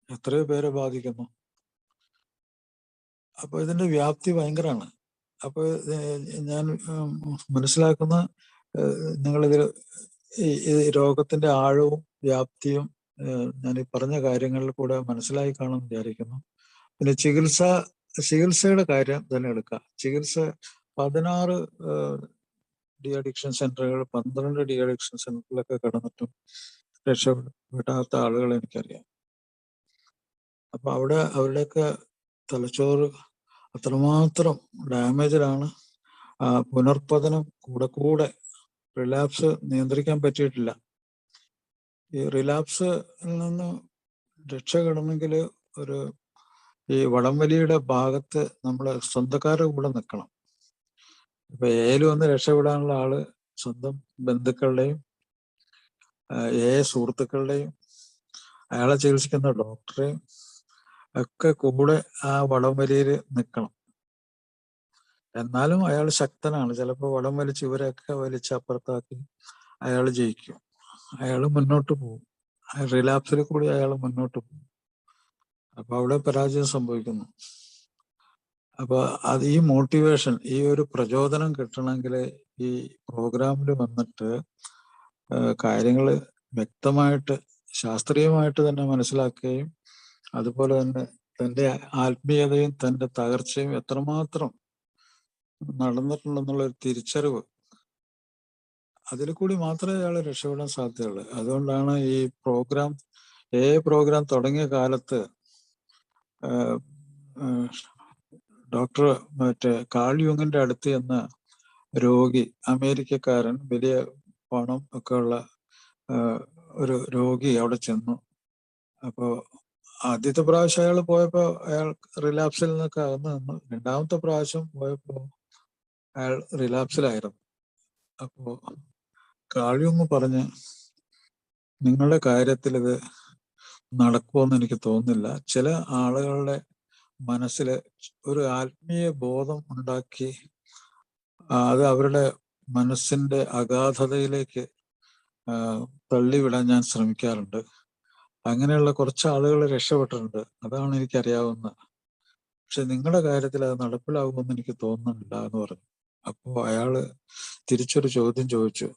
എത്രയോ പേരെ ബാധിക്കുന്നു. അപ്പൊ ഇതിന്റെ വ്യാപ്തി ഭയങ്കരമാണ്. അപ്പൊ ഞാൻ മനസ്സിലാക്കുന്ന, നിങ്ങളിതിൽ ഈ രോഗത്തിന്റെ ആഴവും വ്യാപ്തിയും ഞാൻ ഈ പറഞ്ഞ കാര്യങ്ങളിൽ കൂടെ മനസ്സിലായി കാണുമെന്ന് വിചാരിക്കുന്നു. പിന്നെ ചികിത്സയുടെ കാര്യം തന്നെ എടുക്കാം. 16 ഡി അഡിക്ഷൻ സെന്ററുകൾ, 12 ഡി അഡിക്ഷൻ സെന്ററിലൊക്കെ കിടന്നിട്ടും രക്ഷപ്പെടാത്ത ആളുകൾ എനിക്കറിയാം. അപ്പൊ അവരുടെയൊക്കെ തലച്ചോറ് അത്രമാത്രം ഡാമേജിലാണ്. പുനർപതനം കൂടെ റിലാപ്സ് നിയന്ത്രിക്കാൻ പറ്റിയിട്ടില്ല. ഈ റിലാപ്സിൽ നിന്ന് രക്ഷപ്പെടണമെങ്കിൽ ഈ വടംവലിയുടെ ഭാഗത്ത് നമ്മൾ സ്വന്തക്കാരുടെ കൂടെ നിൽക്കണം. ഇപ്പൊ ഏലും ഒന്ന് രക്ഷപ്പെടാനുള്ള ആള് സ്വന്തം ബന്ധുക്കളുടെയും സുഹൃത്തുക്കളുടെയും അയാളെ ചികിത്സിക്കുന്ന ഡോക്ടറെയും ഒക്കെ കൂടെ ആ വടംവലിയിൽ നിൽക്കണം. എന്നാലും അയാൾ ശക്തനാണ്. ചിലപ്പോൾ വടം വലിച്ച് ഇവരെയൊക്കെ വലിച്ച് അപ്പുറത്താക്കി അയാൾ ജയിക്കും. അയാൾ മുന്നോട്ട് പോകും. റിലാപ്സിൽ കൂടി അയാൾ മുന്നോട്ട് പോകും. അപ്പൊ അവിടെ പരാജയം സംഭവിക്കുന്നു. അപ്പൊ അത് ഈ മോട്ടിവേഷൻ, ഈ ഒരു പ്രചോദനം കിട്ടണമെങ്കിൽ ഈ പ്രോഗ്രാമിൽ വന്നിട്ട് കാര്യങ്ങൾ വ്യക്തമായിട്ട് ശാസ്ത്രീയമായിട്ട് തന്നെ മനസ്സിലാക്കുകയും, അതുപോലെ തന്നെ തൻ്റെ ആത്മീയതയും തൻ്റെ തകർച്ചയും എത്രമാത്രം നടന്നിട്ടുണ്ടെന്നുള്ള ഒരു തിരിച്ചറിവ്, അതിൽ കൂടി മാത്രമേ അയാൾ രക്ഷപ്പെടാൻ സാധ്യതയുള്ളൂ. അതുകൊണ്ടാണ് ഈ പ്രോഗ്രാം തുടങ്ങിയ കാലത്ത് ഡോക്ടർ കാൾ യുങ്ങിന്റെ അടുത്ത് ചെന്ന രോഗി, അമേരിക്കക്കാരൻ, വലിയ പണം ഒക്കെ ഉള്ള ഒരു രോഗി അവിടെ ചെന്നു. അപ്പോ ആദ്യത്തെ പ്രാവശ്യം അയാൾ പോയപ്പോ അയാൾ റിലാപ്സിൽ നിന്നൊക്കെ അകന്ന് നിന്നു. രണ്ടാമത്തെ പ്രാവശ്യം പോയപ്പോ അയാൾ റിലാപ്സിലായിരുന്നു. അപ്പോ കാൾയുങ് പറഞ്ഞ്, നിങ്ങളുടെ കാര്യത്തിൽ ഇത് നടക്കുമെന്ന് എനിക്ക് തോന്നുന്നില്ല. ചില ആളുകളുടെ മനസ്സിൽ ഒരു ആത്മീയ ബോധം ഉണ്ടാക്കി അത് അവരുടെ മനസ്സിന്റെ അഗാധതയിലേക്ക് തള്ളിവിടാൻ ഞാൻ ശ്രമിക്കാറുണ്ട്. അങ്ങനെയുള്ള കുറച്ച് ആളുകൾ രക്ഷപ്പെട്ടിട്ടുണ്ട്. അതാണ് എനിക്കറിയാവുന്നത്. പക്ഷെ നിങ്ങളുടെ കാര്യത്തിൽ അത് നടപ്പിലാകുമെന്ന് എനിക്ക് തോന്നുന്നില്ല എന്ന് പറഞ്ഞു. അപ്പോൾ അയാള് തിരിച്ചൊരു ചോദ്യം ചോദിച്ചു,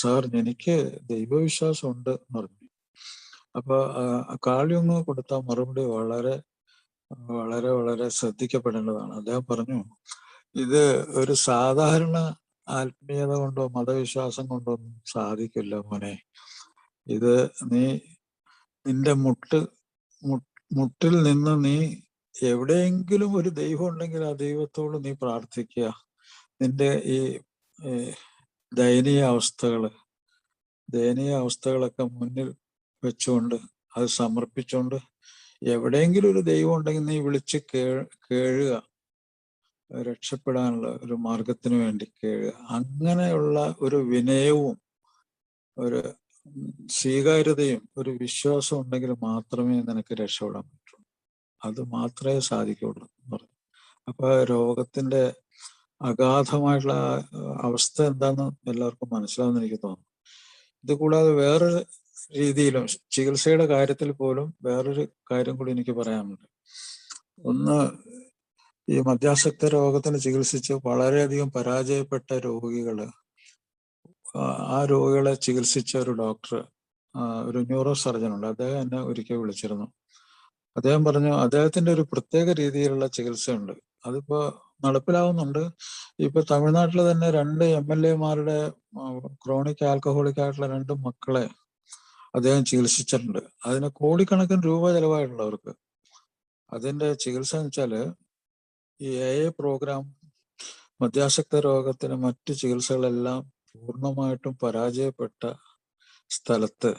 സാർ എനിക്ക് ദൈവവിശ്വാസം ഉണ്ട് എന്ന് പറഞ്ഞു. അപ്പൊ കാൾയുങ് കൊടുത്ത മറുപടി വളരെ വളരെ വളരെ ശ്രദ്ധിക്കപ്പെടേണ്ടതാണ്. അദ്ദേഹം പറഞ്ഞു, ഇത് ഒരു സാധാരണ ആത്മീയത കൊണ്ടോ മതവിശ്വാസം കൊണ്ടോ ഒന്നും സാധിക്കില്ല മോനെ. ഇത് നിന്റെ മുട്ടിൽ നിന്ന് നീ എവിടെയെങ്കിലും ഒരു ദൈവം ഉണ്ടെങ്കിൽ ആ ദൈവത്തോട് നീ പ്രാർത്ഥിക്കുക. നിന്റെ ഈ ദയനീയ അവസ്ഥകളൊക്കെ മുന്നിൽ വെച്ചുകൊണ്ട് അത് സമർപ്പിച്ചുകൊണ്ട് എവിടെയെങ്കിലും ഒരു ദൈവം ഉണ്ടെങ്കിൽ നീ വിളിച്ച് കേഴുക, രക്ഷപ്പെടാനുള്ള ഒരു മാർഗത്തിന് വേണ്ടി കേഴുക. അങ്ങനെയുള്ള ഒരു വിനയവും ഒരു സ്വീകാര്യതയും ഒരു വിശ്വാസം ഉണ്ടെങ്കിൽ മാത്രമേ നിനക്ക് രക്ഷപ്പെടാൻ പറ്റൂ. അത് മാത്രമേ സാധിക്കുള്ളൂ എന്ന് പറഞ്ഞു. അപ്പൊ രോഗത്തിന്റെ അഗാധമായിട്ടുള്ള അവസ്ഥ എന്താന്ന് എല്ലാവർക്കും മനസ്സിലാവുമെന്ന് എനിക്ക് തോന്നുന്നു. ഇത് കൂടാതെ വേറൊരു രീതിയിലും ചികിത്സയുടെ കാര്യത്തിൽ പോലും വേറൊരു കാര്യം കൂടി എനിക്ക് പറയാനുണ്ട്. ഒന്ന്, ഈ മദ്യാസക്ത രോഗത്തിന് ചികിത്സിച്ച് വളരെയധികം പരാജയപ്പെട്ട രോഗികള്, ആ രോഗികളെ ചികിത്സിച്ച ഒരു ഡോക്ടർ, ഒരു ന്യൂറോ സർജൻ ഉണ്ട്. അദ്ദേഹം എന്നെ ഒരിക്കൽ വിളിച്ചിരുന്നു. അദ്ദേഹം പറഞ്ഞു, അദ്ദേഹത്തിന്റെ ഒരു പ്രത്യേക രീതിയിലുള്ള ചികിത്സയുണ്ട്, അതിപ്പോ നടപ്പിലാവുന്നുണ്ട്. ഇപ്പൊ തമിഴ്നാട്ടിൽ തന്നെ 2 MLA-മാരുടെ ക്രോണിക് ആൽക്കഹോളിക് ആയിട്ടുള്ള 2 മക്കളെ അദ്ദേഹം ചികിത്സിച്ചിട്ടുണ്ട്. അതിന് കോടിക്കണക്കിന് രൂപ ചെലവായിട്ടുണ്ട് അവർക്ക്. അതിന്റെ ചികിത്സ എന്ന് വെച്ചാല് ഈ AA പ്രോഗ്രാം മദ്യാസക്ത രോഗത്തിന് മറ്റ് ചികിത്സകളെല്ലാം പൂർണ്ണമായിട്ടും പരാജയപ്പെട്ട സ്ഥലത്ത്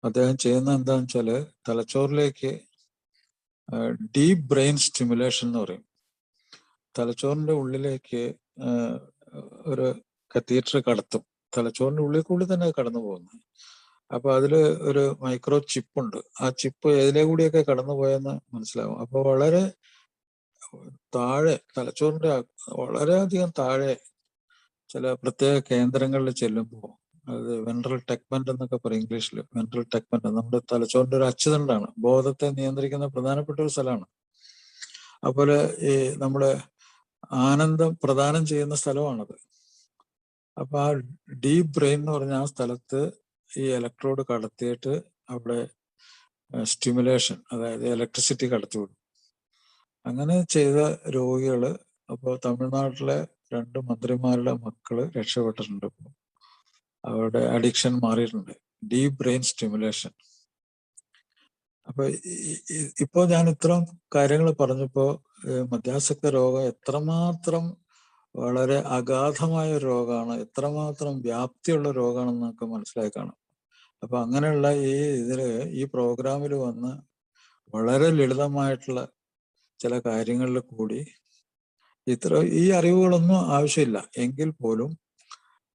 അദ്ദേഹം ചെയ്യുന്ന എന്താണെന്ന് വെച്ചാല് തലച്ചോറിലേക്ക് ഡീപ്പ് ബ്രെയിൻ സ്റ്റിമുലേഷൻ എന്ന് പറയും. തലച്ചോറിന്റെ ഉള്ളിലേക്ക് ഒരു കത്തീറ്റർ കടത്തും. തലച്ചോറിന്റെ ഉള്ളിൽ കൂടി തന്നെ കടന്നു പോകുന്നത്. അപ്പൊ അതില് ഒരു മൈക്രോ ചിപ്പ് ഉണ്ട്. ആ ചിപ്പ് ഏതിലെ കൂടിയൊക്കെ കടന്നു പോയെന്ന് മനസ്സിലാവും. അപ്പൊ വളരെ താഴെ, തലച്ചോറിന്റെ വളരെയധികം താഴെ ചില പ്രത്യേക കേന്ദ്രങ്ങളിൽ ചെല്ലുമ്പോൾ, അത് വെൻട്രൽ ടെഗ്മെന്റ് എന്നൊക്കെ പറയും ഇംഗ്ലീഷിൽ. വെൻട്രൽ ടെഗ്മെന്റ് നമ്മുടെ തലച്ചോറിന്റെ ഒരു അച്ചുതണ്ടാണ്. ബോധത്തെ നിയന്ത്രിക്കുന്ന പ്രധാനപ്പെട്ട ഒരു സ്ഥലമാണ്. അതുപോലെ ഈ നമ്മുടെ ആനന്ദം പ്രദാനം ചെയ്യുന്ന സ്ഥലമാണത്. അപ്പൊ ആ ഡീപ് ബ്രെയിൻ എന്ന് പറഞ്ഞ ആ സ്ഥലത്ത് ഈ ഇലക്ട്രോഡ് കടത്തിയിട്ട് അവിടെ സ്റ്റിമുലേഷൻ, അതായത് ഇലക്ട്രിസിറ്റി കടത്തിവിടും. അങ്ങനെ ചെയ്ത രോഗികള് അപ്പോൾ തമിഴ്നാട്ടിലെ 2 മന്ത്രിമാരുടെ മക്കള് രക്ഷപ്പെട്ടിട്ടുണ്ട്. അവരുടെ അഡിക്ഷൻ മാറിയിട്ടുണ്ട്. Deep brain stimulation. അപ്പൊ ഇപ്പോ ഞാൻ ഇത്രയും കാര്യങ്ങൾ പറഞ്ഞപ്പോ മദ്യാസക്ത രോഗം എത്രമാത്രം വളരെ അഗാധമായ ഒരു രോഗമാണ്, എത്രമാത്രം വ്യാപ്തിയുള്ള രോഗമാണെന്നൊക്കെ മനസ്സിലായി കാണും. അപ്പൊ അങ്ങനെയുള്ള ഈ പ്രോഗ്രാമിൽ വന്ന് വളരെ ലളിതമായിട്ടുള്ള ചില കാര്യങ്ങളിൽ കൂടി ഈ അറിവുകളൊന്നും ആവശ്യമില്ല എങ്കിൽ പോലും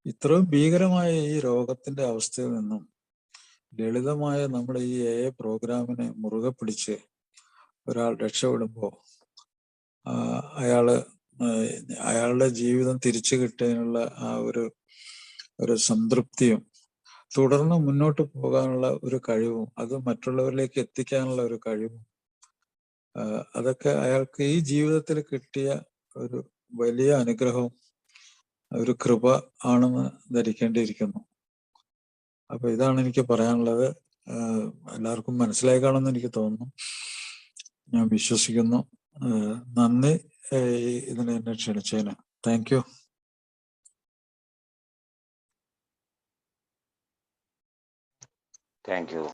ഇത്രയും ഭീകരമായ ഈ രോഗത്തിന്റെ അവസ്ഥയിൽ നിന്നും ലളിതമായ നമ്മുടെ ഈ AI പ്രോഗ്രാമിനെ മുറുകെ പിടിച്ച് ഒരാൾ രക്ഷപ്പെടുമ്പോൾ അയാളുടെ ജീവിതം തിരിച്ചു കിട്ടാനുള്ള ആ ഒരു സംതൃപ്തിയും തുടർന്ന് മുന്നോട്ട് പോകാനുള്ള ഒരു കഴിവും അത് മറ്റുള്ളവരിലേക്ക് എത്തിക്കാനുള്ള ഒരു കഴിവും അതൊക്കെ അയാൾക്ക് ഈ ജീവിതത്തിൽ കിട്ടിയ ഒരു വലിയ അനുഗ്രഹവും ഒരു കൃപ ആണെന്ന് ധരിക്കേണ്ടിയിരിക്കുന്നു. അപ്പൊ ഇതാണ് എനിക്ക് പറയാനുള്ളത്. എല്ലാവർക്കും മനസ്സിലായി കാണുമെന്ന് എനിക്ക് തോന്നുന്നു, ഞാൻ വിശ്വസിക്കുന്നു. നന്ദി ഇതിനെ എന്നെ ക്ഷണിച്ചതിന്. Thank you. Thank U.